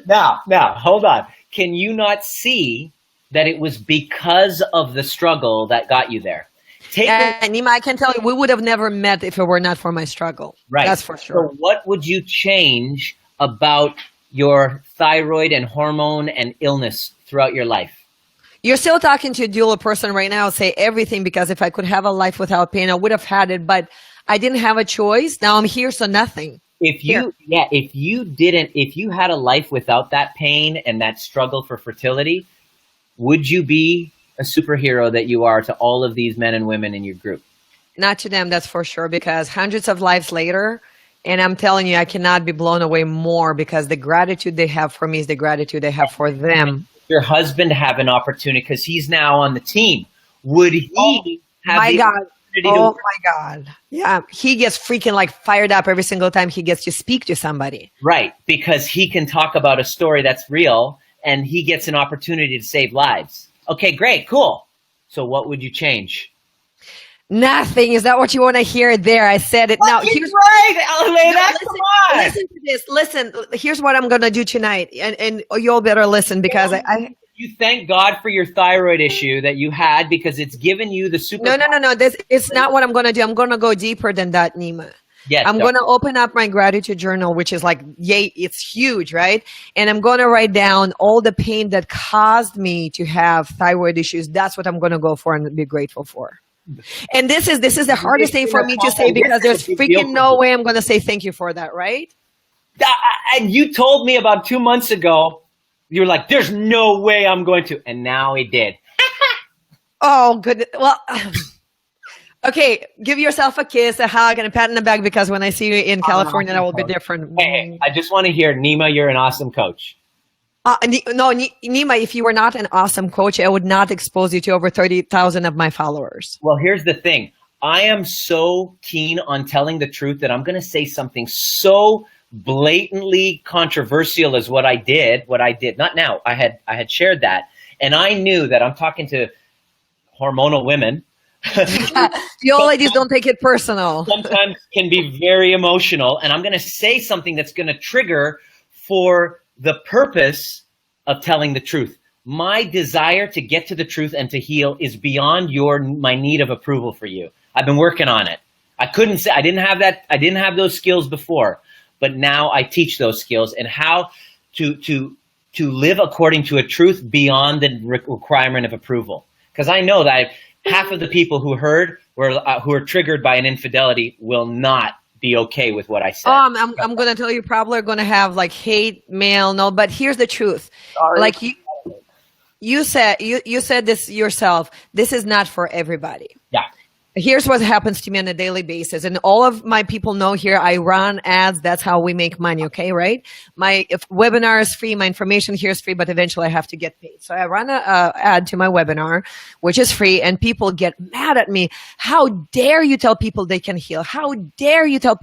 Now, hold on. Can you not see that it was because of the struggle that got you there? Nima, I can tell you, we would have never met if it were not for my struggle. Right. That's for sure. So what would you change about your thyroid and hormone and illness throughout your life? You're still talking to a dual person right now, say everything, because if I could have a life without pain, I would have had it, but I didn't have a choice. Now I'm here, so nothing. If you had a life without that pain and that struggle for fertility, would you be a superhero that you are to all of these men and women in your group? Not to them, that's for sure, because hundreds of lives later, and I'm telling you, I cannot be blown away more, because the gratitude they have for me is the gratitude they have for them. Your husband have an opportunity because he's now on the team. Would he have my the God. opportunity Oh to my God. Yeah. He gets freaking like fired up every single time he gets to speak to somebody. Right. Because he can talk about a story that's real and he gets an opportunity to save lives. Okay, great. Cool. So what would you change? Nothing. Is that what you want to hear there? I said it. Now, here's right, Elena. Come on. Listen to this. Listen, here's what I'm going to do tonight. And you'll better listen, because you thank God for your thyroid issue that you had, because it's given you the super. No. It's not what I'm going to do. I'm going to go deeper than that, Nima. Yes, I'm going to open up my gratitude journal, which is like, yay, it's huge, right? And I'm going to write down all the pain that caused me to have thyroid issues. That's what I'm going to go for and be grateful for. And this is the hardest thing for me to say, because there's freaking no way I'm going to say thank you for that, right? And you told me about 2 months ago, you were like, there's no way I'm going to. And now he did. Oh, goodness. Well, okay. Give yourself a kiss, a hug, and a pat in the back, because when I see you in California, that will be different. Hey, I just want to hear, Nima, you're an awesome coach. No, Nima, if you were not an awesome coach, I would not expose you to over 30,000 of my followers. Well, here's the thing. I am so keen on telling the truth that I'm going to say something so blatantly controversial as what I did. Not now. I had shared that. And I knew that I'm talking to hormonal women. The old ladies don't take it personal. Sometimes can be very emotional. And I'm going to say something that's going to trigger for the purpose of telling the truth. My desire to get to the truth and to heal is beyond my need of approval for you. I've been working on it. I didn't have those skills before, but now I teach those skills and how to live according to a truth beyond the requirement of approval. Because I know that half of the people who are triggered by an infidelity will not be okay with what I said. I'm going to tell you, probably are going to have like hate mail. No, but here's the truth. Sorry. Like you said this yourself. This is not for everybody. Yeah. Here's what happens to me on a daily basis. And all of my people know here, I run ads. That's how we make money. Okay. Right. My webinar is free. My information here is free, but eventually I have to get paid. So I run an ad to my webinar, which is free. And people get mad at me. How dare you tell people they can heal? How dare you tell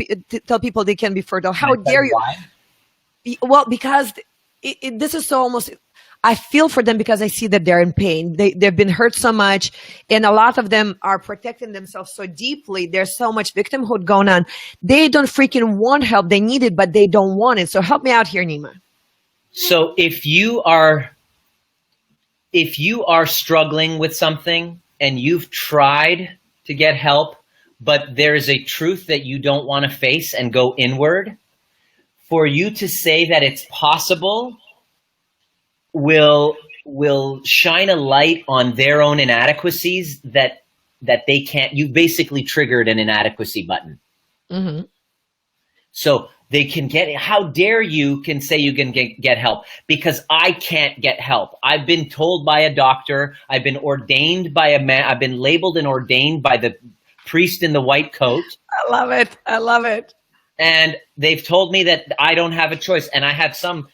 people they can be fertile? How dare you? Why? Well, because this is so almost, I feel for them, because I see that they're in pain. They've been hurt so much, and a lot of them are protecting themselves so deeply. There's so much victimhood going on. They don't freaking want help. They need it, but they don't want it. So help me out here, Nima. So if you are struggling with something and you've tried to get help, but there is a truth that you don't want to face and go inward, for you to say that it's possible will shine a light on their own inadequacies that they can't. You basically triggered an inadequacy button. Mm-hmm. So they can get, how dare you can say you can get help, because I can't get help. I've been told by a doctor, I've been ordained by a man, I've been labeled and ordained by the priest in the white coat. I love it. And they've told me that I don't have a choice, and I have some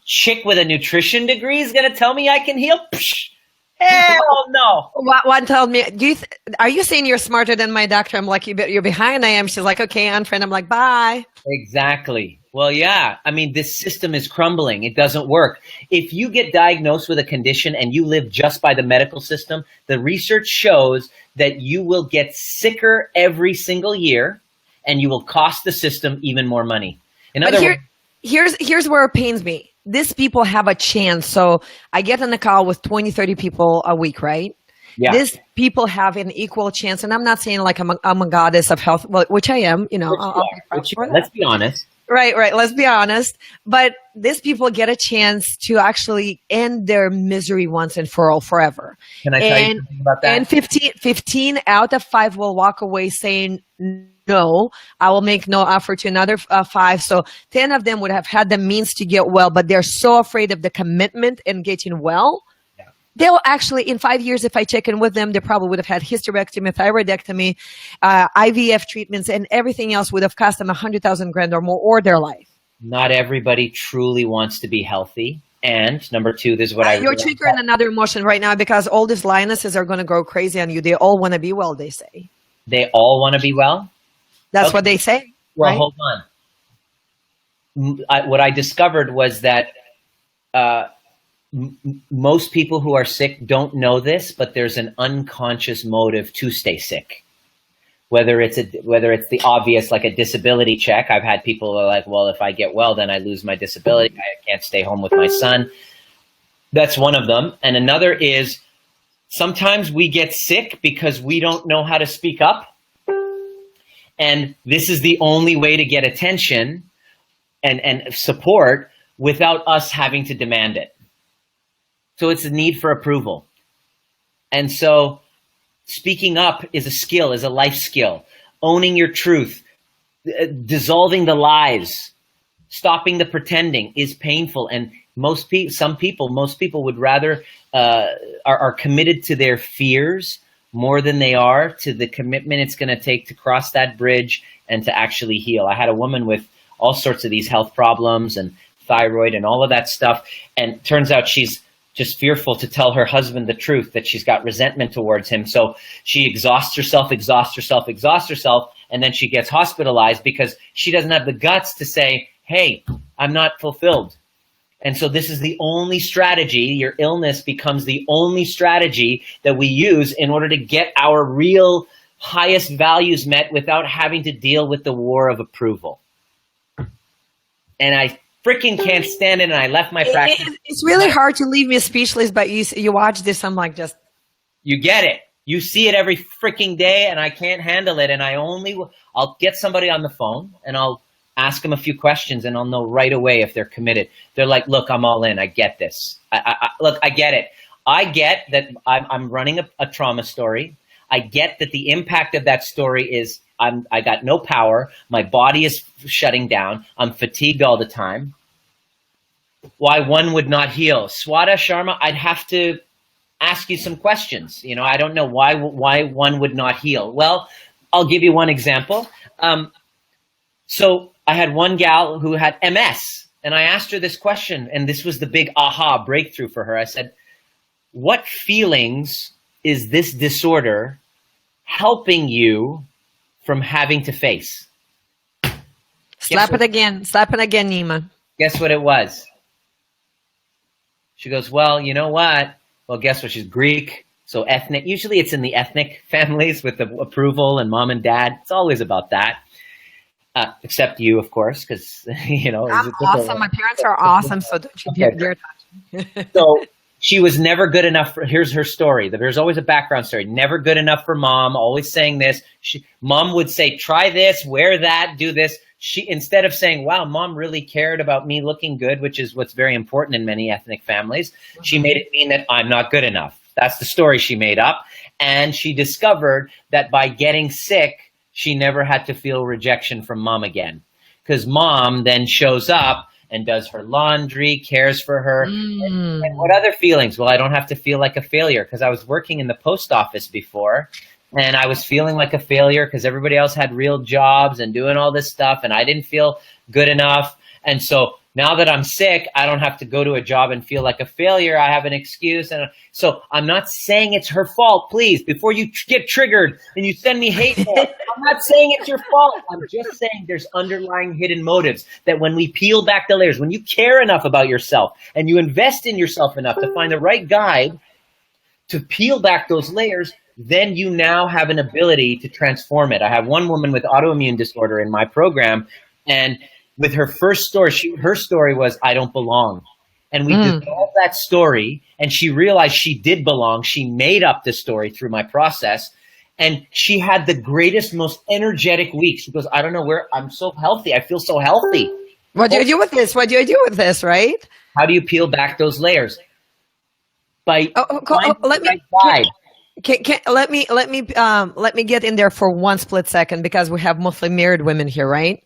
chick with a nutrition degree is going to tell me I can heal? Psh, hell no. One told me, are you saying you're smarter than my doctor? I'm like, you're behind. I am. She's like, okay, unfriend. I'm like, bye. Exactly. Well, yeah. I mean, this system is crumbling. It doesn't work. If you get diagnosed with a condition and you live just by the medical system, the research shows that you will get sicker every single year, and you will cost the system even more money. In other words, Here's where it pains me. These people have a chance. So I get on a call with 20, 30 people a week, right? Yeah. These people have an equal chance. And I'm not saying like I'm a goddess of health, well, which I am, you know, I'll be proud for that. Let's be honest. Right. Let's be honest. But these people get a chance to actually end their misery once and for all, forever. Can I tell you something about that? And 15 out of 5 will walk away saying, no, I will make no offer to another 5. So 10 of them would have had the means to get well, but they're so afraid of the commitment and getting well. They'll actually, in 5 years, if I check in with them, they probably would have had hysterectomy, thyroidectomy, IVF treatments, and everything else would have cost them $100,000 or more, or their life. Not everybody truly wants to be healthy. And number 2, this is what You're triggering another emotion right now because all these lionesses are going to go crazy on you. They all want to be well, they say. They all want to be well? That's what they say. Well, right? Hold on. What I discovered was that most people who are sick don't know this, but there's an unconscious motive to stay sick. Whether it's the obvious, like a disability check. I've had people who are like, well, if I get well, then I lose my disability. I can't stay home with my son. That's one of them. And another is sometimes we get sick because we don't know how to speak up. And this is the only way to get attention and support without us having to demand it. So it's a need for approval. And so speaking up is a skill, is a life skill. Owning your truth, dissolving the lies, stopping the pretending is painful. And most people would rather are committed to their fears more than they are to the commitment it's going to take to cross that bridge and to actually heal. I had a woman with all sorts of these health problems and thyroid and all of that stuff. And turns out she's just fearful to tell her husband the truth, that she's got resentment towards him. So she exhausts herself, and then she gets hospitalized because she doesn't have the guts to say, hey, I'm not fulfilled. And so this is the only strategy. Your illness becomes the only strategy that we use in order to get our real highest values met without having to deal with the war of approval. And I freaking can't stand it, and I left my practice. It's really hard to leave me speechless, but you watch this, I'm like just... You get it. You see it every freaking day, and I can't handle it, and I'll get somebody on the phone, and I'll ask them a few questions, and I'll know right away if they're committed. They're like, look, I'm all in. I get this. Look, I get it. I get that I'm running a trauma story. I get that the impact of that story is I got no power. My body is shutting down. I'm fatigued all the time. Why one would not heal. Swada Sharma, I'd have to ask you some questions. You know, I don't know why one would not heal. Well, I'll give you one example. So I had one gal who had MS, and I asked her this question, and this was the big aha breakthrough for her. I said, what feelings is this disorder helping you from having to face? Slap it again, Nima. Guess what it was? She goes, well, you know what? Well, guess what? She's Greek, so ethnic. Usually it's in the ethnic families with the approval and mom and dad. It's always about that. Except you, of course, because, you know. I'm awesome. My parents are awesome, so don't you dare touch me. So she was never good enough. Here's her story. There's always a background story. Never good enough for mom, always saying this. Mom would say, try this, wear that, do this. Instead of saying, wow, mom really cared about me looking good, which is what's very important in many ethnic families, she made it mean that I'm not good enough. That's the story she made up. And she discovered that by getting sick, she never had to feel rejection from mom again. Because mom then shows up and does her laundry, cares for her. And what other feelings? Well, I don't have to feel like a failure, because I was working in the post office before, and I was feeling like a failure because everybody else had real jobs and doing all this stuff, and I didn't feel good enough. And so now that I'm sick, I don't have to go to a job and feel like a failure. I have an excuse. And so I'm not saying it's her fault, please, before you get triggered and you send me hate mail. I'm not saying it's your fault. I'm just saying there's underlying hidden motives that when we peel back the layers, when you care enough about yourself and you invest in yourself enough to find the right guide to peel back those layers, then you now have an ability to transform it. I have one woman with autoimmune disorder in my program, and with her first story, her story was, I don't belong. And we dissolved that story, and she realized she did belong. She made up the story through my process. And she had the greatest, most energetic week. She goes, I don't know where, I'm so healthy. I feel so healthy. What do you do with this? What do you do with this, right? How do you peel back those layers? By let me let me get in there for one split second, because we have mostly married women here, right?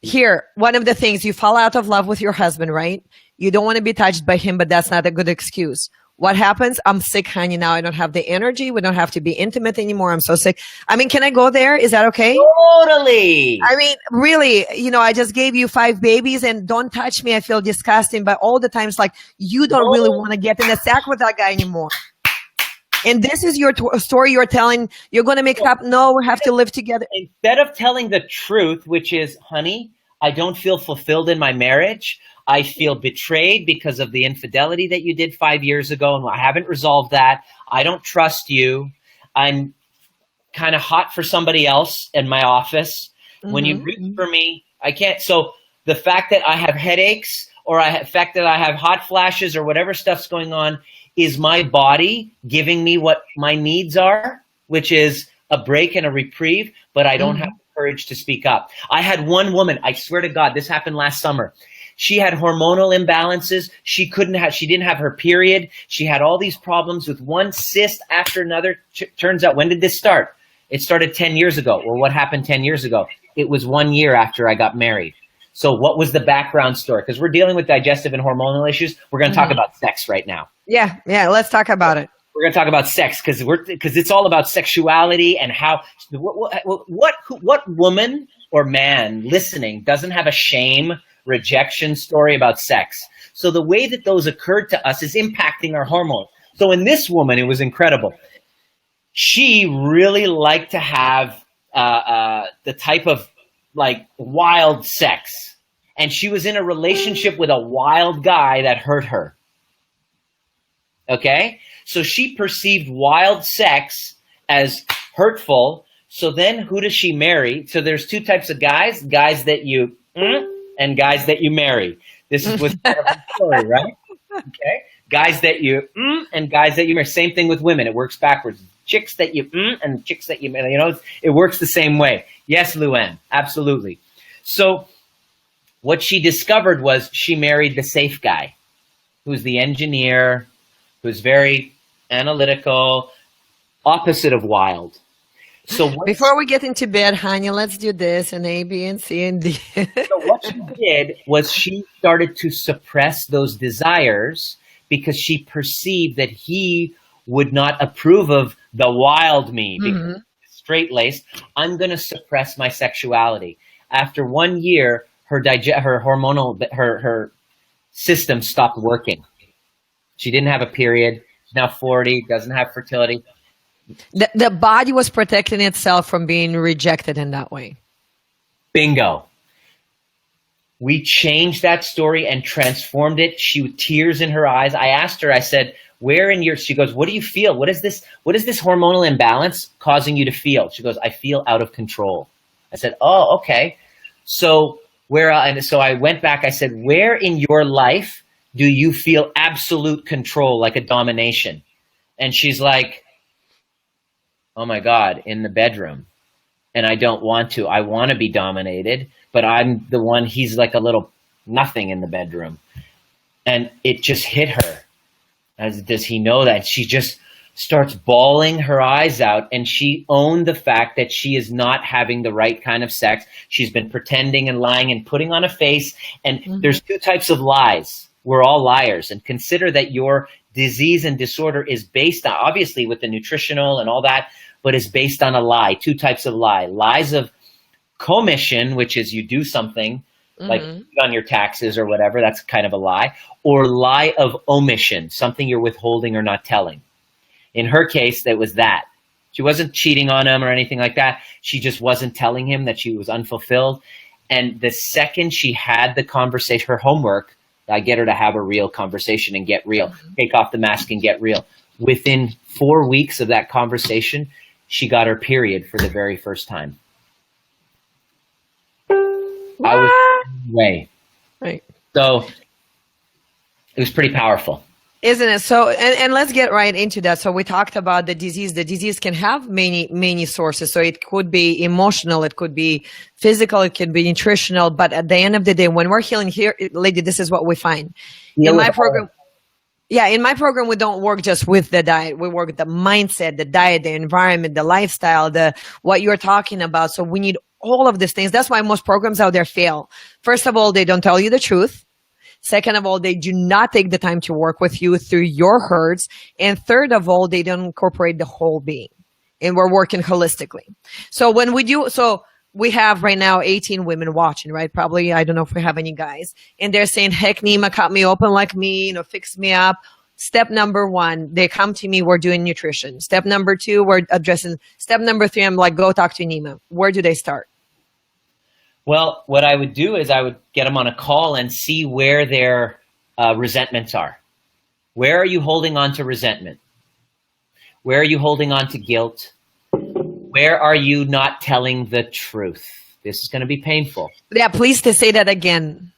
Here, one of the things, you fall out of love with your husband, right? You don't want to be touched by him, but that's not a good excuse. What happens? I'm sick, honey. Now I don't have the energy. We don't have to be intimate anymore. I'm so sick. I mean, can I go there? Is that okay? Totally. I mean, really, I just gave you 5 babies and don't touch me. I feel disgusting. But all the times, like, you don't really want to get in a sack with that guy anymore. And this is your story you're telling. You're going to make up. No, we have to live together. Instead of telling the truth, which is, honey, I don't feel fulfilled in my marriage. I feel betrayed because of the infidelity that you did 5 years ago, and I haven't resolved that. I don't trust you. I'm kind of hot for somebody else in my office. When you reach for me, I can't. So the fact that I have headaches, or the fact that I have hot flashes, or whatever stuff's going on, is my body giving me what my needs are, which is a break and a reprieve, but I don't have the courage to speak up. I had one woman, I swear to God, this happened last summer. She had hormonal imbalances. She didn't have her period. She had all these problems with one cyst after another. Turns out, when did this start? It started 10 years ago. Well, what happened 10 years ago? It was 1 year after I got married. So what was the background story? Because we're dealing with digestive and hormonal issues. We're going to talk about sex right now. Yeah, let's talk about it. We're going to talk about sex because it's all about sexuality and how what woman or man listening doesn't have a shame, rejection story about sex. So the way that those occurred to us is impacting our hormones. So in this woman, it was incredible. She really liked to have the type of like wild sex. And she was in a relationship with a wild guy that hurt her. Okay? So she perceived wild sex as hurtful. So then who does she marry? So there's 2 types of guys that you and guys that you marry. This is what's part of the story, right? Okay. Guys that you and guys that you marry. Same thing with women. It works backwards. Chicks that you and chicks that you marry. It works the same way. Yes, Luann, absolutely. So what she discovered was she married the safe guy, who's the engineer, who's very analytical, opposite of wild. So before we get into bed, honey, let's do this and A, B, and C, and D. So what she did was she started to suppress those desires because she perceived that he would not approve of the wild me. Because straight-laced, I'm going to suppress my sexuality. After 1 year, her system stopped working. She didn't have a period. She's now 40, doesn't have fertility. The body was protecting itself from being rejected in that way. Bingo. We changed that story and transformed it. She with tears in her eyes. I asked her, I said, she goes, what do you feel? What is this hormonal imbalance causing you to feel? She goes, I feel out of control. I said, oh, okay. So so I went back, I said, where in your life do you feel absolute control, like a domination? And she's like, oh my God, in the bedroom. And I don't want to. I want to be dominated, but I'm the one, he's like a little nothing in the bedroom. And it just hit her. Does he know that? She just starts bawling her eyes out, and she owned the fact that she is not having the right kind of sex. She's been pretending and lying and putting on a face. And there's 2 types of lies. We're all liars. And consider that your disease and disorder is based on, obviously with the nutritional and all that, but is based on a lie. 2 types of lie. Lies of commission, which is you do something, like on your taxes or whatever, that's kind of a lie. Or lie of omission, something you're withholding or not telling. In her case, that was that. She wasn't cheating on him or anything like that. She just wasn't telling him that she was unfulfilled. And the second she had the conversation, her homework, I get her to have a real conversation and get real. Take off the mask and get real. Within 4 weeks of that conversation, she got her period for the very first time. What? I was away. Right. So It was pretty powerful. Isn't it? So, and let's get right into that. So we talked about the disease. The disease can have many sources. So it could be emotional, it could be physical, it could be nutritional. But at the end of the day, when we're healing here, lady, this is what we find. In my program, we don't work just with the diet. We work with the mindset, the diet, the environment, the lifestyle, what you're talking about. So we need all of these things. That's why most programs out there fail. First of all, they don't tell you the truth. Second of all, they do not take the time to work with you through your hurts. And third of all, they don't incorporate the whole being. And we're working holistically. So when we do, so we have right now 18 women watching, right? Probably, I don't know if we have any guys. And they're saying, heck, Nima, cut me open like me, fix me up. Step number 1, they come to me, we're doing nutrition. Step number 2, we're addressing. Step number 3, I'm like, go talk to Nima. Where do they start? Well, what I would do is I would get them on a call and see where their resentments are. Where are you holding on to resentment? Where are you holding on to guilt? Where are you not telling the truth? This is going to be painful. Yeah, please to say that again.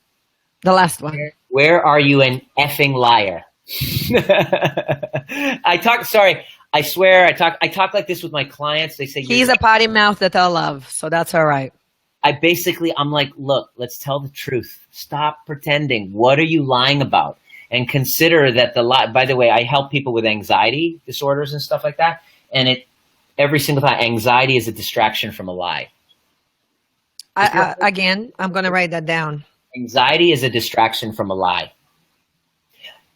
The last one. Where are you an effing liar? I swear I talk like this with my clients. They say he's a potty mouth that I love, so that's all right. I'm like, look, let's tell the truth. Stop pretending. What are you lying about? And consider that by the way, I help people with anxiety disorders and stuff like that. And every single time, anxiety is a distraction from a lie. Again, I'm going to write that down. Anxiety is a distraction from a lie.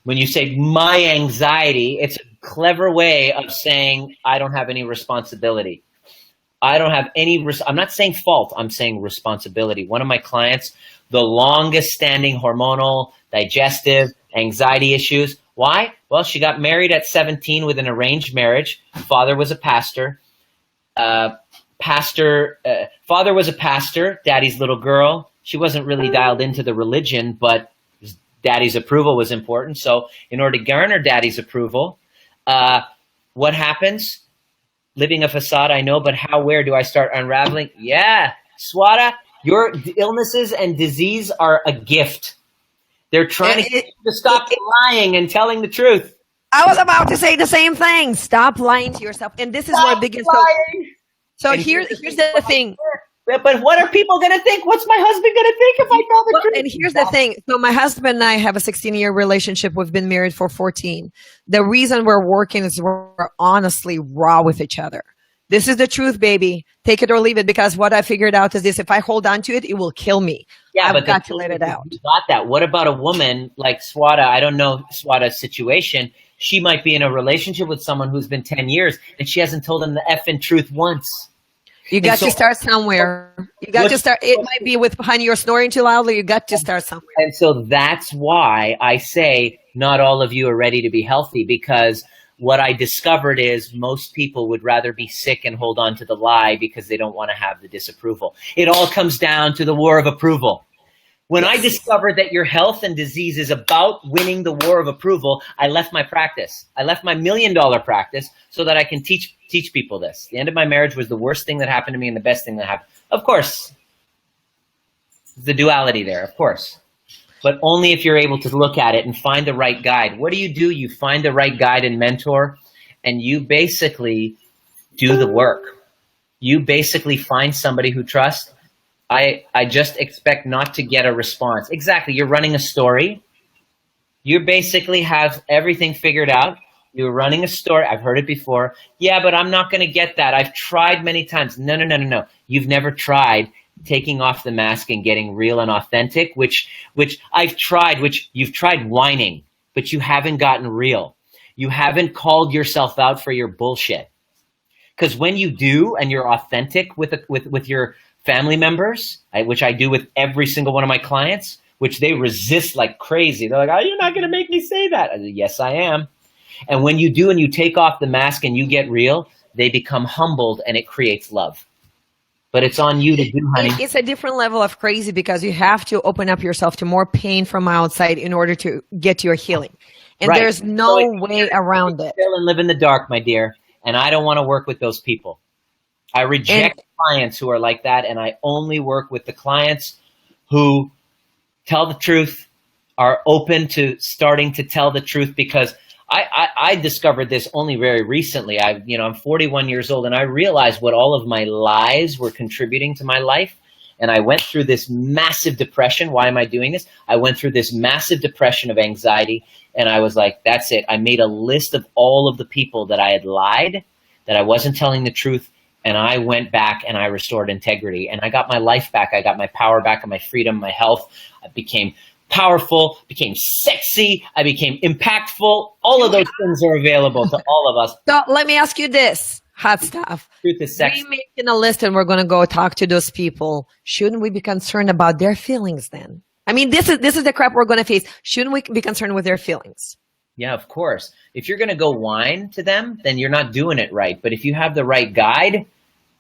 When you say my anxiety, it's a clever way of saying I don't have any responsibility. I don't have any, I'm not saying fault, I'm saying responsibility. One of my clients, the longest standing hormonal, digestive, anxiety issues. Why? Well, she got married at 17 with an arranged marriage. Father was a pastor. Father was a pastor, daddy's little girl. She wasn't really dialed into the religion, but daddy's approval was important. So in order to garner daddy's approval, what happens? Living a facade, I know, but where do I start unraveling? Yeah, Swada, your illnesses and disease are a gift. They're trying to get you to stop lying and telling the truth. I was about to say the same thing. Stop lying to yourself. And this is where biggest. So here's the thing. But what are people going to think? What's my husband going to think if I tell the truth? And here's the thing. So my husband and I have a 16-year relationship. We've been married for 14. The reason we're working is we're honestly raw with each other. This is the truth, baby. Take it or leave it. Because what I figured out is this: if I hold on to it, it will kill me. Yeah, I've got to let it out. You got that. What about a woman like Swada? I don't know Swada's situation. She might be in a relationship with someone who's been 10 years and she hasn't told him the effing truth once. You got to start somewhere. You got to start. It might be with, honey, you're snoring too loudly. You got to start somewhere. And so that's why I say not all of you are ready to be healthy, because what I discovered is most people would rather be sick and hold on to the lie because they don't want to have the disapproval. It all comes down to the war of approval. When I discovered that your health and disease is about winning the war of approval, I left my practice. I left my $1 million practice so that I can teach people this. The end of my marriage was the worst thing that happened to me and the best thing that happened. Of course, the duality there, of course. But only if you're able to look at it and find the right guide. What do? You find the right guide and mentor, and you basically do the work. You basically find somebody who trusts. I just expect not to get a response. Exactly. You're running a story. You basically have everything figured out. You're running a story. I've heard it before. Yeah, but I'm not going to get that. I've tried many times. No. You've never tried taking off the mask and getting real and authentic, which I've tried, which you've tried whining, but you haven't gotten real. You haven't called yourself out for your bullshit. Because when you do and you're authentic with your family members, which I do with every single one of my clients, which they resist like crazy. They're like, oh, you're not going to make me say that. I said, yes, I am. And when you do and you take off the mask and you get real, they become humbled and it creates love. But it's on you to do, honey. It's a different level of crazy because you have to open up yourself to more pain from outside in order to get to your healing. And there's no way around it. Still and live in the dark, my dear. And I don't want to work with those people. I reject clients who are like that, and I only work with the clients who tell the truth, are open to starting to tell the truth, because I discovered this only very recently. I'm 41 years old, and I realized what all of my lies were contributing to my life. And I went through this massive depression. Why am I doing this? I went through this massive depression of anxiety, and I was like, that's it. I made a list of all of the people that I had lied, that I wasn't telling the truth, and I went back and I restored integrity, and I got my life back. I got my power back and my freedom, my health. I became powerful, became sexy, I became impactful. All of those things are available to all of us. So let me ask you this, hot stuff. Truth is sexy. We're making a list and we're going to go talk to those people. Shouldn't we be concerned about their feelings then? I mean, this is the crap we're going to face. Shouldn't we be concerned with their feelings? Yeah, of course. If you're going to go whine to them, then you're not doing it right. But if you have the right guide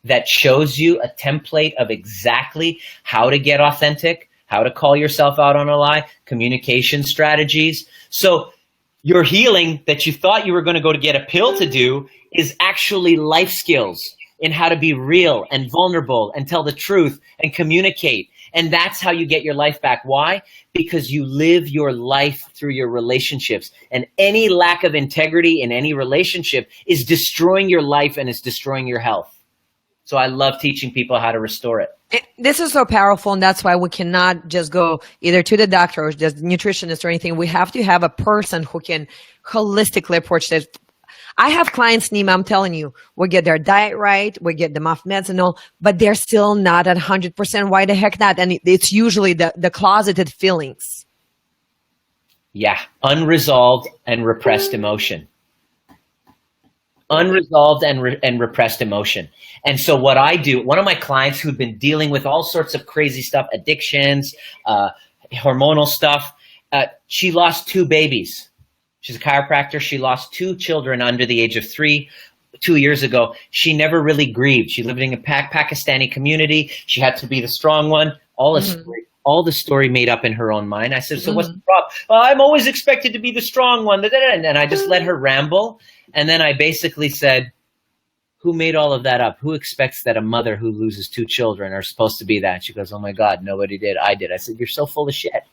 that shows you a template of exactly how to get authentic, how to call yourself out on a lie, communication strategies. So your healing that you thought you were going to go to get a pill to do is actually life skills in how to be real and vulnerable and tell the truth and communicate. And that's how you get your life back. Why? Because you live your life through your relationships. And any lack of integrity in any relationship is destroying your life and is destroying your health. So I love teaching people how to restore it. This is so powerful, and that's why we cannot just go either to the doctor or just nutritionist or anything. We have to have a person who can holistically approach this. I have clients, Nima, I'm telling you, we get their diet right, we get them off meds and all, but they're still not at 100%. Why the heck not? And it's usually the closeted feelings. Yeah, unresolved and repressed emotion. Unresolved and repressed emotion. And so what I do, one of my clients who'd been dealing with all sorts of crazy stuff, addictions, hormonal stuff, she lost 2 babies. She's a chiropractor. She lost 2 children under the age of 3 2 years ago. She never really grieved. She lived in a Pakistani community. She had to be the strong one. All the story made up in her own mind. I said, so what's the problem? I'm always expected to be the strong one. And I just let her ramble. And then I basically said, who made all of that up? Who expects that a mother who loses 2 children are supposed to be that? She goes, oh my God, nobody did. I did. I said, you're so full of shit.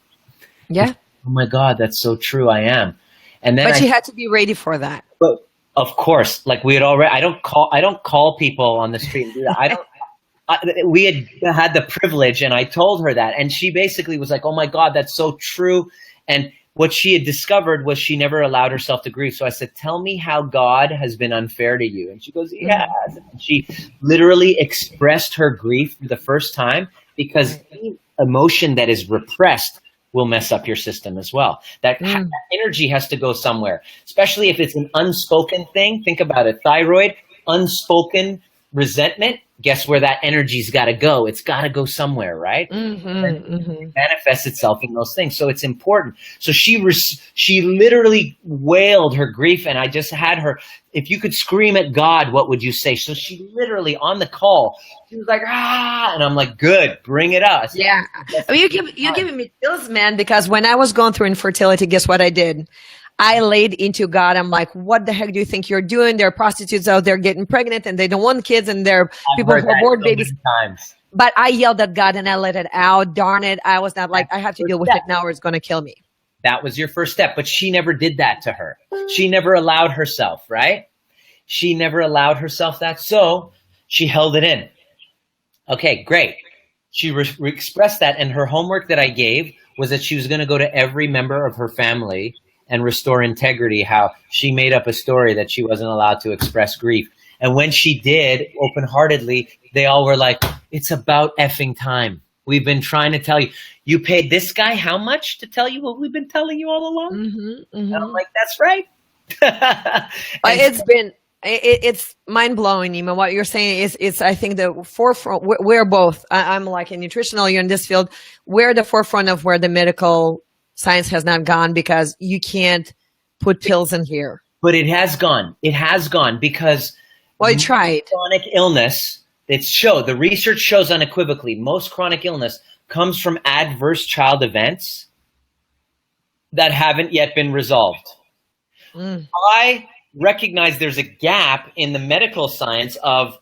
Yeah. Oh my God, that's so true. I am. And then but she had to be ready for that. But of course, like we had already, I don't call people on the street and do that. We had the privilege, and I told her that, and she basically was like, oh my God, that's so true. And what she had discovered was she never allowed herself to grieve. So I said, tell me how God has been unfair to you. And she goes, yeah. And she literally expressed her grief for the first time, because any emotion that is repressed will mess up your system as well. That energy has to go somewhere, especially if it's an unspoken thing. Think about it. Thyroid, unspoken resentment. Guess where that energy's got to go? It's got to go somewhere, right? It manifests itself in those things. So it's important. So she literally wailed her grief, and I just had her, if you could scream at God, what would you say? So she literally, on the call, she was like, ah, and I'm like, good, bring it up. Yeah. I mean, you're giving me chills, man, because when I was going through infertility, guess what I did? I laid into God. I'm like, what the heck do you think you're doing? There are prostitutes out there getting pregnant and they don't want kids, and there are people who abort babies. But I yelled at God and I let it out. Darn it. I was not like, I have to deal with it now or it's going to kill me. That was your first step. But she never did that to her. She never allowed herself, right? She never allowed herself that. So she held it in. Okay, great. She expressed that. And her homework that I gave was that she was going to go to every member of her family and restore integrity, how she made up a story that she wasn't allowed to express grief. And when she did, open-heartedly, they all were like, it's about effing time. We've been trying to tell you. You paid this guy how much to tell you what we've been telling you all along? And I'm like, that's right. It's mind-blowing, Nima. What you're saying is I think the forefront, we're both, I'm like a nutritional, you're in this field, we're the forefront of where the medical science has not gone, because you can't put pills in here. But it has gone. It has gone because I tried. Chronic illness, the research shows unequivocally, most chronic illness comes from adverse child events that haven't yet been resolved. I recognize there's a gap in the medical science of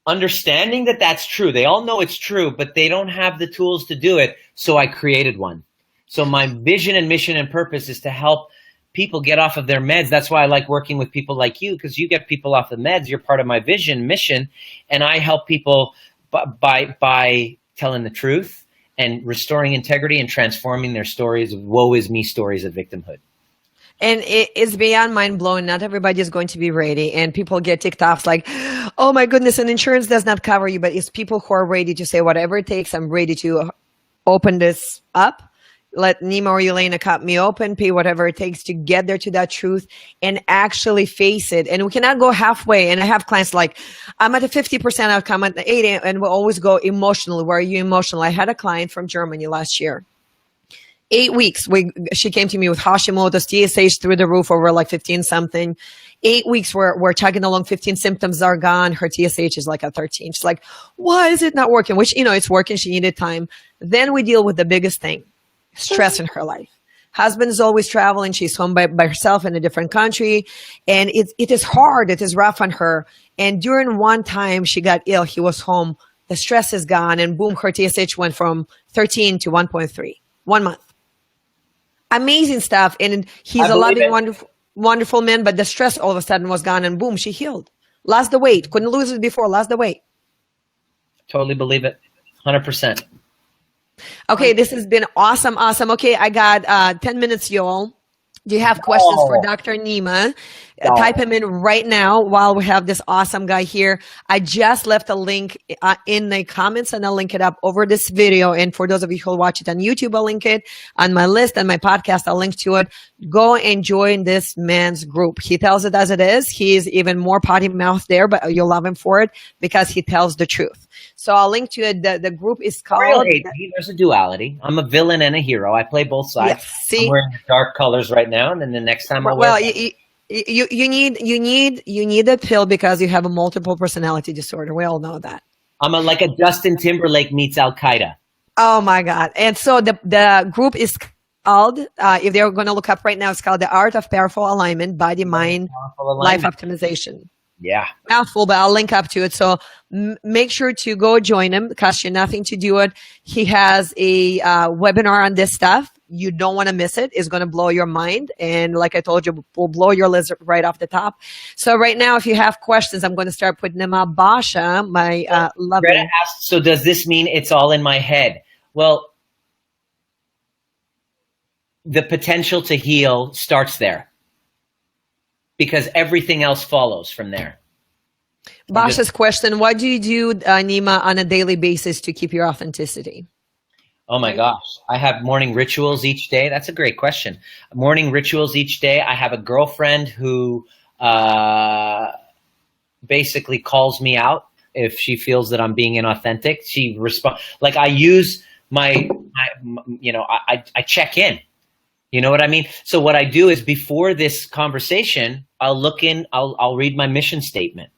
understanding that that's true. They all know it's true, but they don't have the tools to do it. So I created one. So my vision and mission and purpose is to help people get off of their meds. That's why I like working with people like you, because you get people off the meds. You're part of my vision, mission, and I help people by telling the truth and restoring integrity and transforming their stories of woe is me stories of victimhood. And it's beyond mind blowing. Not everybody is going to be ready. And people get TikToks like, oh my goodness, and insurance does not cover you. But it's people who are ready to say, whatever it takes, I'm ready to open this up. Let Nima or Elena cut me open, pay whatever it takes to get there to that truth and actually face it. And we cannot go halfway. And I have clients like, I'm at a 50% outcome at the 80, and we'll always go emotionally. Where are you emotional? I had a client from Germany last year. 8 weeks. She came to me with Hashimoto's, TSH through the roof over like 15 something. 8 weeks we're chugging along, 15 symptoms are gone. Her TSH is like a 13. She's like, why is it not working? Which, it's working. She needed time. Then we deal with the biggest thing. Stress in her life. Husband is always traveling. She's home by herself in a different country. And it is hard. It is rough on her. And during one time she got ill, he was home. The stress is gone. And boom, her TSH went from 13 to 1.3. 1 month. Amazing stuff. And he's a loving, wonderful man. But the stress all of a sudden was gone. And boom, she healed. Lost the weight. Couldn't lose it before. Lost the weight. Totally believe it. 100%. Okay, this has been awesome. Okay, I got 10 minutes, y'all. Do you have questions for Dr. Nima? Type him in right now while we have this awesome guy here. I just left a link in the comments, and I'll link it up over this video. And for those of you who will watch it on YouTube, I'll link it on my list and my podcast. I'll link to it. Go and join this man's group. He tells it as it is. He's even more potty mouth there, but you'll love him for it because he tells the truth. So I'll link to it. The group is called... There's a duality. I'm a villain and a hero. I play both sides. Yes, see? I'm wearing the dark colors right now, and then the next time you need a pill because you have a multiple personality disorder. We all know that. I'm like a Justin Timberlake meets Al Qaeda. Oh my God. And so the group is called, if they're going to look up right now, it's called The Art of Powerful Alignment, Body, Mind, Life Optimization. Yeah. Mouthful, but I'll link up to it. So make sure to go join him. It costs you nothing to do it. He has a webinar on this stuff. You don't want to miss it. It's going to blow your mind. And like I told you, will blow your list right off the top. So right now, if you have questions, I'm going to start putting them up. Basha, my lovely. Greta asked, so does this mean it's all in my head? Well, the potential to heal starts there, because everything else follows from there. Basha's question, what do you do, Nima, on a daily basis to keep your authenticity? Oh my gosh. I have morning rituals each day. That's a great question. Morning rituals each day. I have a girlfriend who basically calls me out if she feels that I'm being inauthentic. She responds, like I use I check in. You know what I mean? So what I do is before this conversation, I'll read my mission statement.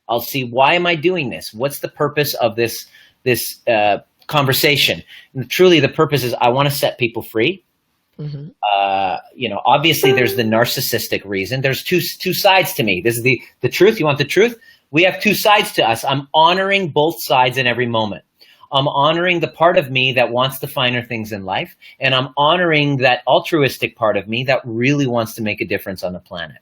I'll see, why am I doing this? What's the purpose of this conversation? And truly the purpose is I want to set people free. Mm-hmm. Obviously there's the narcissistic reason. There's two sides to me. This is the truth. You want the truth? We have two sides to us. I'm honoring both sides in every moment. I'm honoring the part of me that wants the finer things in life, and I'm honoring that altruistic part of me that really wants to make a difference on the planet.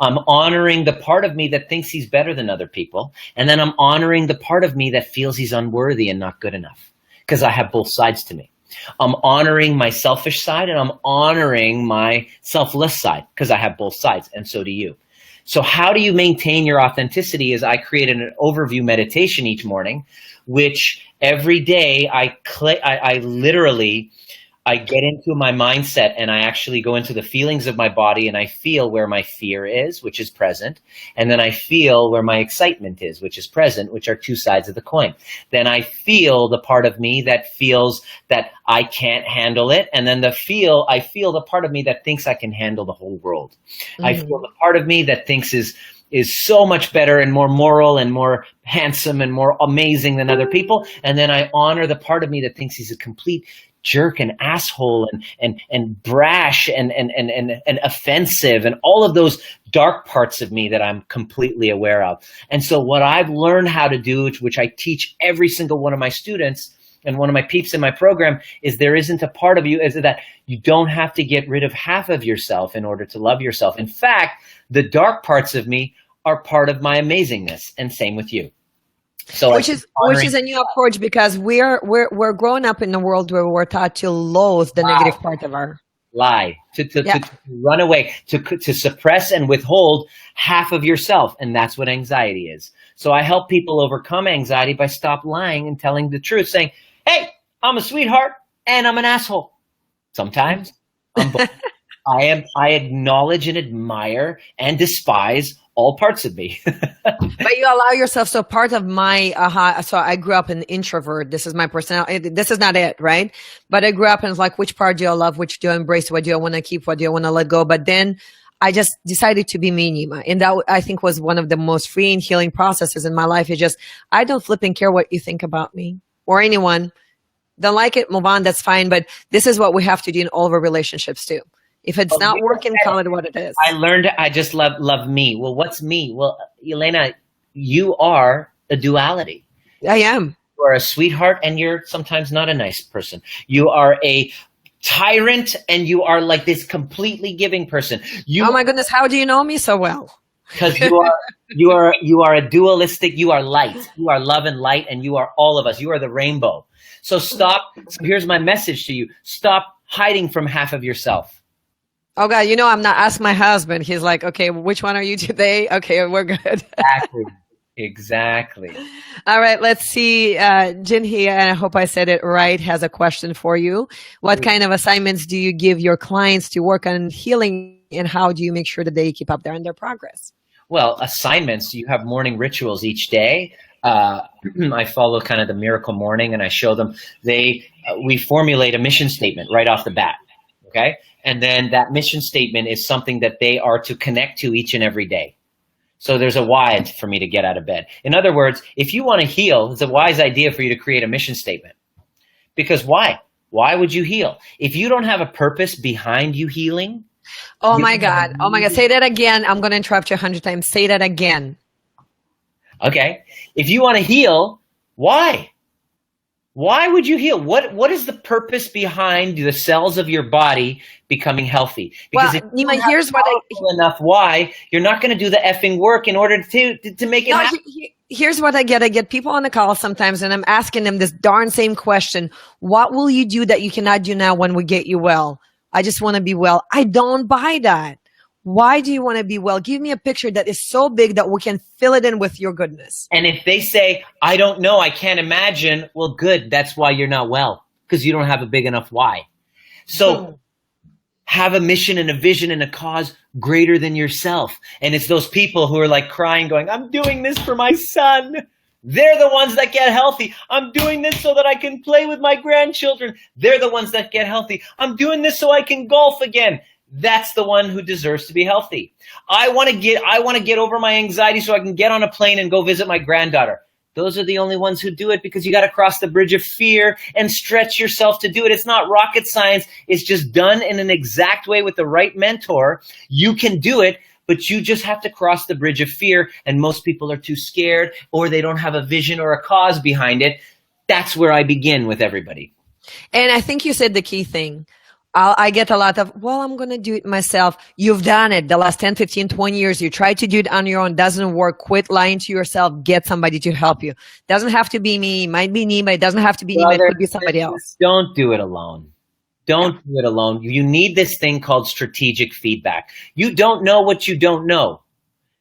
I'm honoring the part of me that thinks he's better than other people, and then I'm honoring the part of me that feels he's unworthy and not good enough, because I have both sides to me. I'm honoring my selfish side, and I'm honoring my selfless side, because I have both sides, and so do you. So how do you maintain your authenticity is I created an overview meditation each morning, which every day I get into my mindset and I actually go into the feelings of my body and I feel where my fear is, which is present. And then I feel where my excitement is, which is present, which are two sides of the coin. Then I feel the part of me that feels that I can't handle it. And then I feel the part of me that thinks I can handle the whole world. Mm-hmm. I feel the part of me that thinks is so much better and more moral and more handsome and more amazing than other people. And then I honor the part of me that thinks he's a complete jerk and asshole and brash and offensive and all of those dark parts of me that I'm completely aware of. And so what I've learned how to do, which I teach every single one of my students, and one of my peeps in my program is there isn't a part of you, is that you don't have to get rid of half of yourself in order to love yourself. In fact, the dark parts of me are part of my amazingness, and same with you. So which is a new approach, because we're growing up in a world where we're taught to loathe the negative part of our lie, to run away, to suppress and withhold half of yourself, and that's what anxiety is. So I help people overcome anxiety by stop lying and telling the truth, saying, "Hey, I'm a sweetheart and I'm an asshole. Sometimes I'm both." I acknowledge and admire and despise all parts of me. But you allow yourself. So part of my so I grew up an introvert. This is my personality. This is not it, right? But I grew up and it's like, which part do I love? Which do I embrace? What do I want to keep? What do I want to let go? But then I just decided to be me, Nima. And that, I think, was one of the most freeing, healing processes in my life. It's just, I don't flipping care what you think about me or anyone. Don't like it, move on, that's fine. But this is what we have to do in all of our relationships too. If it's not working, call it what it is. I just love me. Well, what's me? Well, Elena, you are a duality. I am. You are a sweetheart and you're sometimes not a nice person. You are a tyrant and you are like this completely giving person. Oh my goodness, how do you know me so well? Because you are a dualistic, you are light. You are love and light, and you are all of us. You are the rainbow. So here's my message to you. Stop hiding from half of yourself. Oh God, I'm not asking my husband. He's like, okay, which one are you today? Okay, we're good. Exactly. All right, let's see. Jin here, and I hope I said it right, has a question for you. What kind of assignments do you give your clients to work on healing, and how do you make sure that they keep up their progress? Well, assignments, you have morning rituals each day. I follow kind of the miracle morning, and I show them we formulate a mission statement right off the bat. Okay. And then that mission statement is something that they are to connect to each and every day. So there's a why for me to get out of bed. In other words, if you want to heal, it's a wise idea for you to create a mission statement. Because why? Why would you heal? If you don't have a purpose behind you healing. Oh my God. Say that again. I'm going to interrupt you 100 times. Say that again. Okay. If you want to heal, why? Why would you heal? What is the purpose behind the cells of your body becoming healthy? Because if you Nima, here's what enough why, you're not going to do the effing work in order to make it happen. Here's what I get. I get people on the call sometimes, and I'm asking them this darn same question. What will you do that you cannot do now when we get you well? I just want to be well. I don't buy that. Why do you want to be well? Give me a picture that is so big that we can fill it in with your goodness. And if they say, I don't know, I can't imagine, well, good. That's why you're not well, because you don't have a big enough why. So have a mission and a vision and a cause greater than yourself. And it's those people who are like crying, going, I'm doing this for my son. They're the ones that get healthy. I'm doing this so that I can play with my grandchildren. They're the ones that get healthy. I'm doing this so I can golf again. That's the one who deserves to be healthy. I want to get over my anxiety so I can get on a plane and go visit my granddaughter. Those are the only ones who do it, because you got to cross the bridge of fear and stretch yourself to do it. It's not rocket science. It's just done in an exact way with the right mentor. You can do it, but you just have to cross the bridge of fear. And most people are too scared, or they don't have a vision or a cause behind it. That's where I begin with everybody. And I think you said the key thing. I get a lot of, well, I'm going to do it myself. You've done it the last 10, 15, 20 years. You try to do it on your own. Doesn't work. Quit lying to yourself. Get somebody to help you. Doesn't have to be me. It might be Nima. It doesn't have to be Nima. It could be somebody else. Don't do it alone. Don't do it alone. You need this thing called strategic feedback. You don't know what you don't know.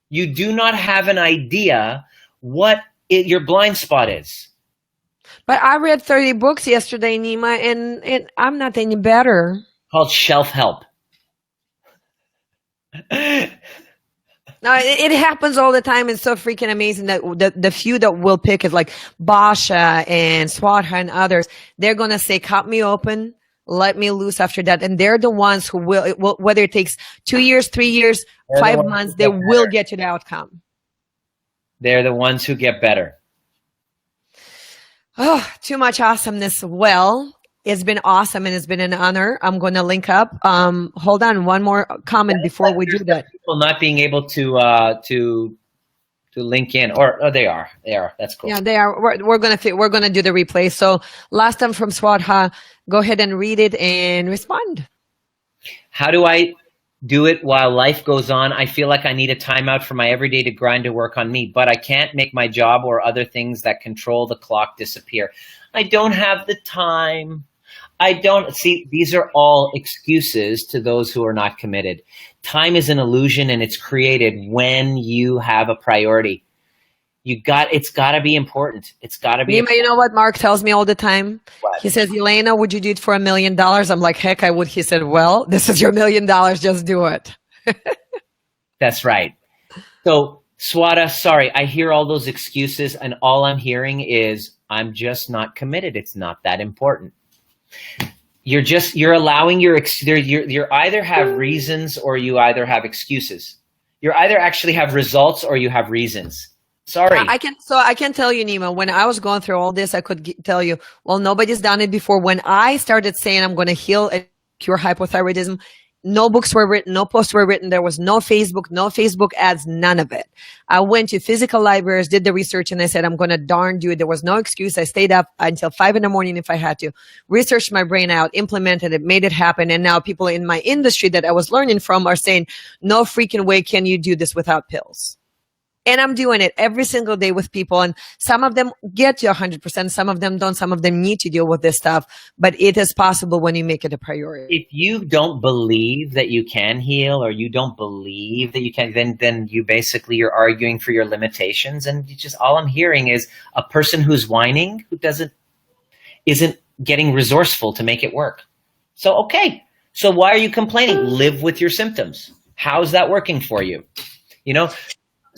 You do not have an idea what your blind spot is. But I read 30 books yesterday, Nima, and I'm not any better. Called shelf help. No, it happens all the time. It's so freaking amazing that the few that will pick is like Basha and Swadha and others. They're going to say, cut me open, let me loose after that. And they're the ones who will whether it takes 2 years, 3 years, 5 months, they will get to the outcome. They're the ones who get better. Oh, too much awesomeness. Well, it's been awesome and it's been an honor. I'm going to link up. Hold on, one more comment before we do that. People not being able to link in, or they are. That's cool. Yeah, they are. We're gonna do the replay. So last time from Swadha, go ahead and read it and respond. How do I do it while life goes on? I feel like I need a timeout from my everyday to grind to work on me, but I can't make my job or other things that control the clock disappear. I don't have the time. I don't see. These are all excuses to those who are not committed. Time is an illusion, and it's created when you have a priority. It's got to be important. It's got to be. You know what Mark tells me all the time? What? He says, Elena, would you do it for $1 million? I'm like, heck, I would. He said, well, this is your $1 million. Just do it. That's right. So, Swada, sorry, I hear all those excuses, and all I'm hearing is I'm just not committed. It's not that important. You're allowing you either have reasons or you either have excuses. You either actually have results or you have reasons. Sorry. I can tell you, Nima, when I was going through all this, I could tell you, well, nobody's done it before. When I started saying I'm going to heal and cure hypothyroidism, no books were written, no posts were written. There was no Facebook ads, none of it. I went to physical libraries, did the research, and I said, I'm going to darn do it. There was no excuse. I stayed up until 5 a.m. if I had to, researched my brain out, implemented it, made it happen. And now people in my industry that I was learning from are saying, no freaking way can you do this without pills. And I'm doing it every single day with people. And some of them get to 100%. Some of them don't. Some of them need to deal with this stuff. But it is possible when you make it a priority. If you don't believe that you can heal, or you don't believe that you can, then you basically, you're arguing for your limitations. And all I'm hearing is a person who's whining, who isn't getting resourceful to make it work. So, okay. So why are you complaining? Live with your symptoms. How's that working for you?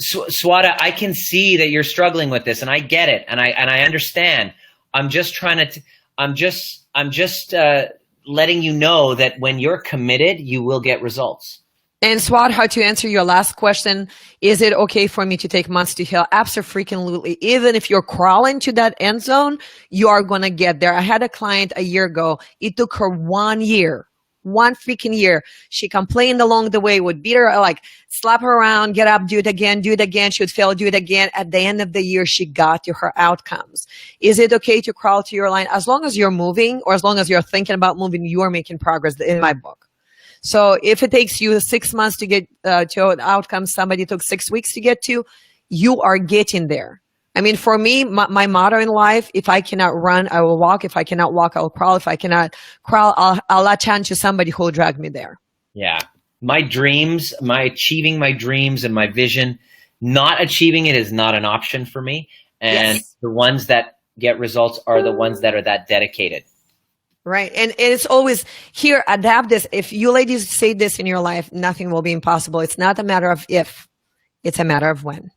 Swada, I can see that you're struggling with this, and I get it, and I understand. I'm just letting you know that when you're committed, you will get results. And Swada, to answer your last question, is it okay for me to take months to heal? Absolutely. Even if you're crawling to that end zone, you are going to get there. I had a client a year ago. It took her 1 year. 1 freaking year. She complained along the way, would beat her, like slap her around, get up, do it again. She would fail, do it again. At the end of the year, she got to her outcomes. Is it okay to crawl to your line? As long as you're moving, or as long as you're thinking about moving, you are making progress in my book. So if it takes you 6 months to get to an outcome somebody took 6 weeks to get to, you are getting there. I mean, for me, my motto in life, if I cannot run, I will walk. If I cannot walk, I will crawl. If I cannot crawl, I'll latch on to somebody who will drag me there. Yeah. My dreams, achieving my dreams and my vision, not achieving it is not an option for me. And yes, the ones that get results are the ones that are that dedicated. Right. And it's always here, adapt this. If you ladies say this in your life, nothing will be impossible. It's not a matter of if, it's a matter of when.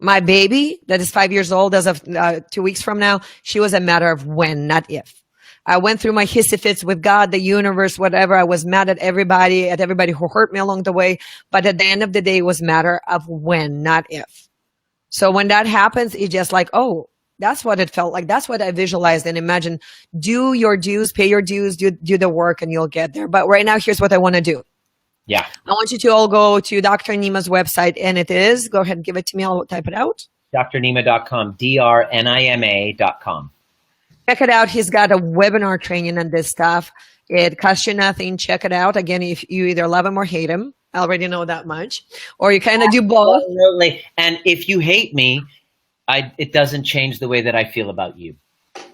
My baby that is 5 years old as of 2 weeks from now, she was a matter of when, not if. I went through my hissy fits with God, the universe, whatever. I was mad at everybody who hurt me along the way. But at the end of the day, it was a matter of when, not if. So when that happens, it's just like, oh, that's what it felt like. That's what I visualized and imagined. Do your dues, pay your dues, do the work, and you'll get there. But right now, here's what I want to do. Yeah. I want you to all go to Dr. Nima's website, and it is, go ahead and give it to me. I'll type it out. drnima.com, drnima.com. Check it out. He's got a webinar training on this stuff. It costs you nothing. Check it out. Again, if you either love him or hate him, I already know that much. Or you kind of do both. Absolutely. And if you hate me, it doesn't change the way that I feel about you.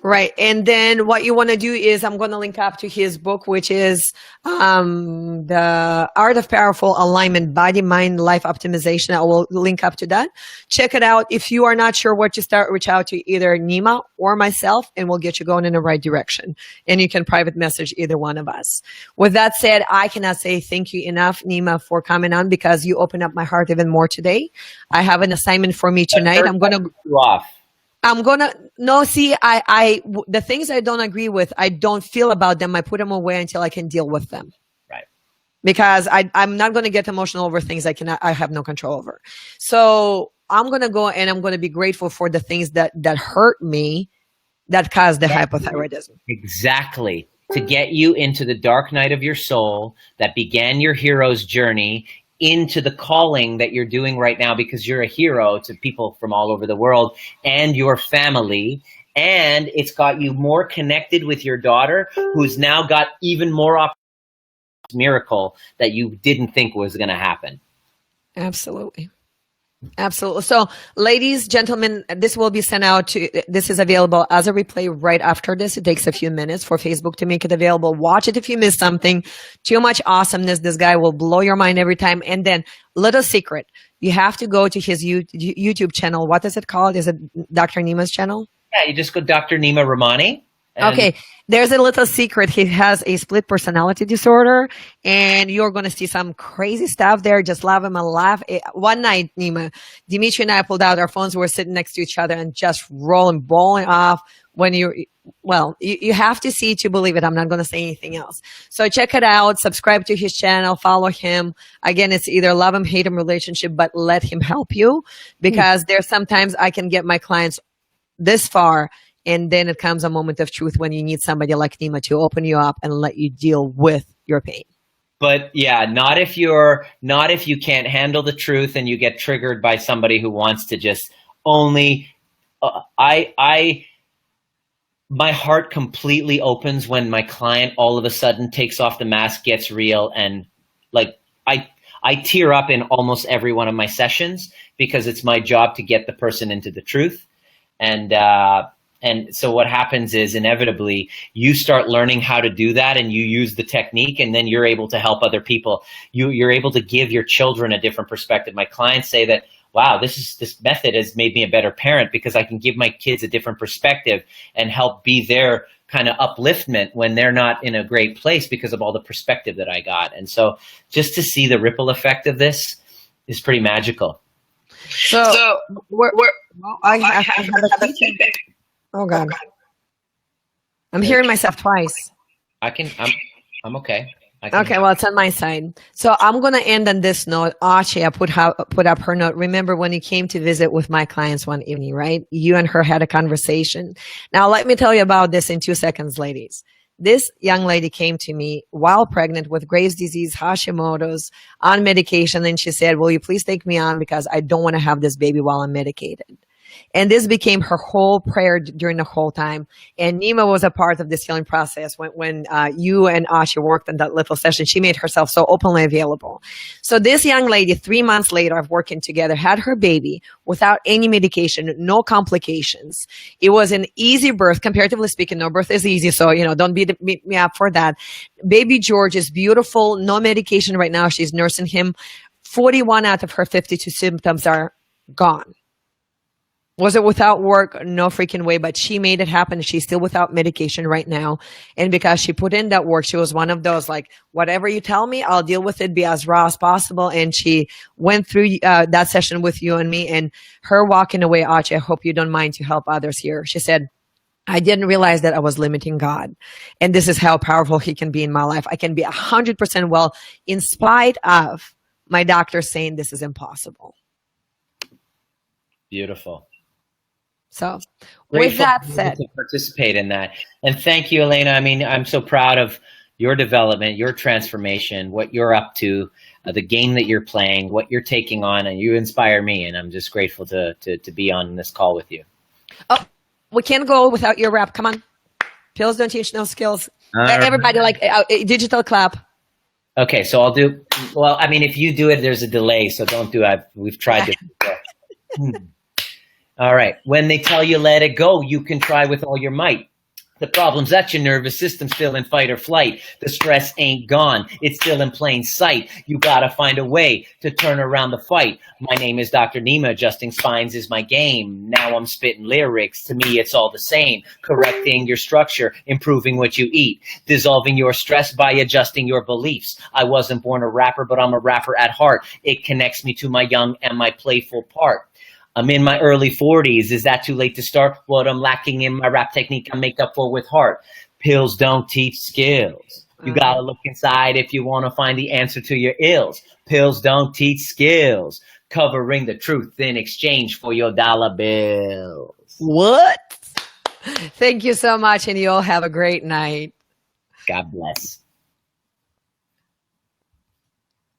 Right. And then what you want to do is I'm going to link up to his book, which is The Art of Powerful Alignment, Body, Mind, Life Optimization. I will link up to that. Check it out. If you are not sure what to start, reach out to either Nima or myself, and we'll get you going in the right direction. And you can private message either one of us. With that said, I cannot say thank you enough, Nima, for coming on, because you opened up my heart even more today. I have an assignment for me tonight. I'm going to go off. The things I don't agree with, I don't feel about them. I put them away until I can deal with them. Right. Because I'm not going to get emotional over things I have no control over. So I'm going to go and I'm going to be grateful for the things that hurt me, that caused the hypothyroidism. Exactly. To get you into the dark night of your soul that began your hero's journey into the calling that you're doing right now, because you're a hero to people from all over the world and your family. And it's got you more connected with your daughter, who's now got even more miracle that you didn't think was going to happen. Absolutely. Absolutely. So, ladies, gentlemen, this will be sent out to, this is available as a replay right after this. It takes a few minutes for Facebook to make it available. Watch it if you miss something. Too much awesomeness. This guy will blow your mind every time. And then, little secret, you have to go to his YouTube channel. What is it called? Is it Dr. Nima's channel? Yeah, you just go Dr. Nima Rahmany. Okay, there's a little secret. He has a split personality disorder, and you're going to see some crazy stuff there. Just love him and laugh. One night, Nima, Dimitri and I pulled out our phones. We were sitting next to each other and just rolling, bowling off. When you have to see to believe it. I'm not going to say anything else. So check it out. Subscribe to his channel. Follow him. Again, it's either love him, hate him relationship, but let him help you, because there's sometimes I can get my clients this far, and then it comes a moment of truth when you need somebody like Nima to open you up and let you deal with your pain. But yeah, not if you can't handle the truth and you get triggered by somebody who wants to just only, my heart completely opens when my client all of a sudden takes off the mask, gets real, and like I tear up in almost every one of my sessions, because it's my job to get the person into the truth. And so what happens is, inevitably, you start learning how to do that, and you use the technique, and then you're able to help other people. You're able to give your children a different perspective. My clients say that, wow, this method has made me a better parent, because I can give my kids a different perspective and help be their kind of upliftment when they're not in a great place because of all the perspective that I got. And so just to see the ripple effect of this is pretty magical. So I have a feedback. Oh God, I'm hearing myself twice. I'm okay. Okay, well, it's on my side. So I'm going to end on this note. Achia put up her note. Remember when you came to visit with my clients one evening, right? You and her had a conversation. Now, let me tell you about this in 2 seconds, ladies. This young lady came to me while pregnant with Graves' disease, Hashimoto's, on medication. And she said, will you please take me on, because I don't want to have this baby while I'm medicated. And this became her whole prayer during the whole time. And Nima was a part of this healing process when you and Asha worked in that little session. She made herself so openly available. So this young lady, 3 months later of working together, had her baby without any medication, no complications. It was an easy birth, comparatively speaking. No birth is easy, so don't beat me up for that. Baby George is beautiful, no medication right now. She's nursing him. 41 out of her 52 symptoms are gone. Was it without work? No freaking way, but she made it happen. She's still without medication right now. And because she put in that work, she was one of those, like, whatever you tell me, I'll deal with it, be as raw as possible. And she went through that session with you and me, and her walking away, Archie, I hope you don't mind to help others here. She said, I didn't realize that I was limiting God. And this is how powerful he can be in my life. I can be 100% well in spite of my doctor saying this is impossible. Beautiful. So Grateful with that said, to participate in that. And thank you, Elena. I mean, I'm so proud of your development, your transformation, what you're up to, the game that you're playing, what you're taking on, and you inspire me. And I'm just grateful to be on this call with you. Oh, we can't go without your rap. Come on. Pills don't teach no skills. Everybody like digital clap. Okay, so I'll do, well, I mean, if you do it, there's a delay, so don't do it. We've tried this before. All right. When they tell you let it go, you can try with all your might. The problem's that your nervous system's still in fight or flight. The stress ain't gone. It's still in plain sight. You gotta find a way to turn around the fight. My name is Dr. Nima. Adjusting spines is my game. Now I'm spitting lyrics. To me, it's all the same. Correcting your structure, improving what you eat, dissolving your stress by adjusting your beliefs. I wasn't born a rapper, but I'm a rapper at heart. It connects me to my young and my playful part. I'm in my early 40s. Is that too late to start? What I'm lacking in my rap technique, I make up for with heart. Pills don't teach skills. You gotta look inside if you want to find the answer to your ills. Pills don't teach skills. Covering the truth in exchange for your dollar bills. What? Thank you so much, and you all have a great night. God bless.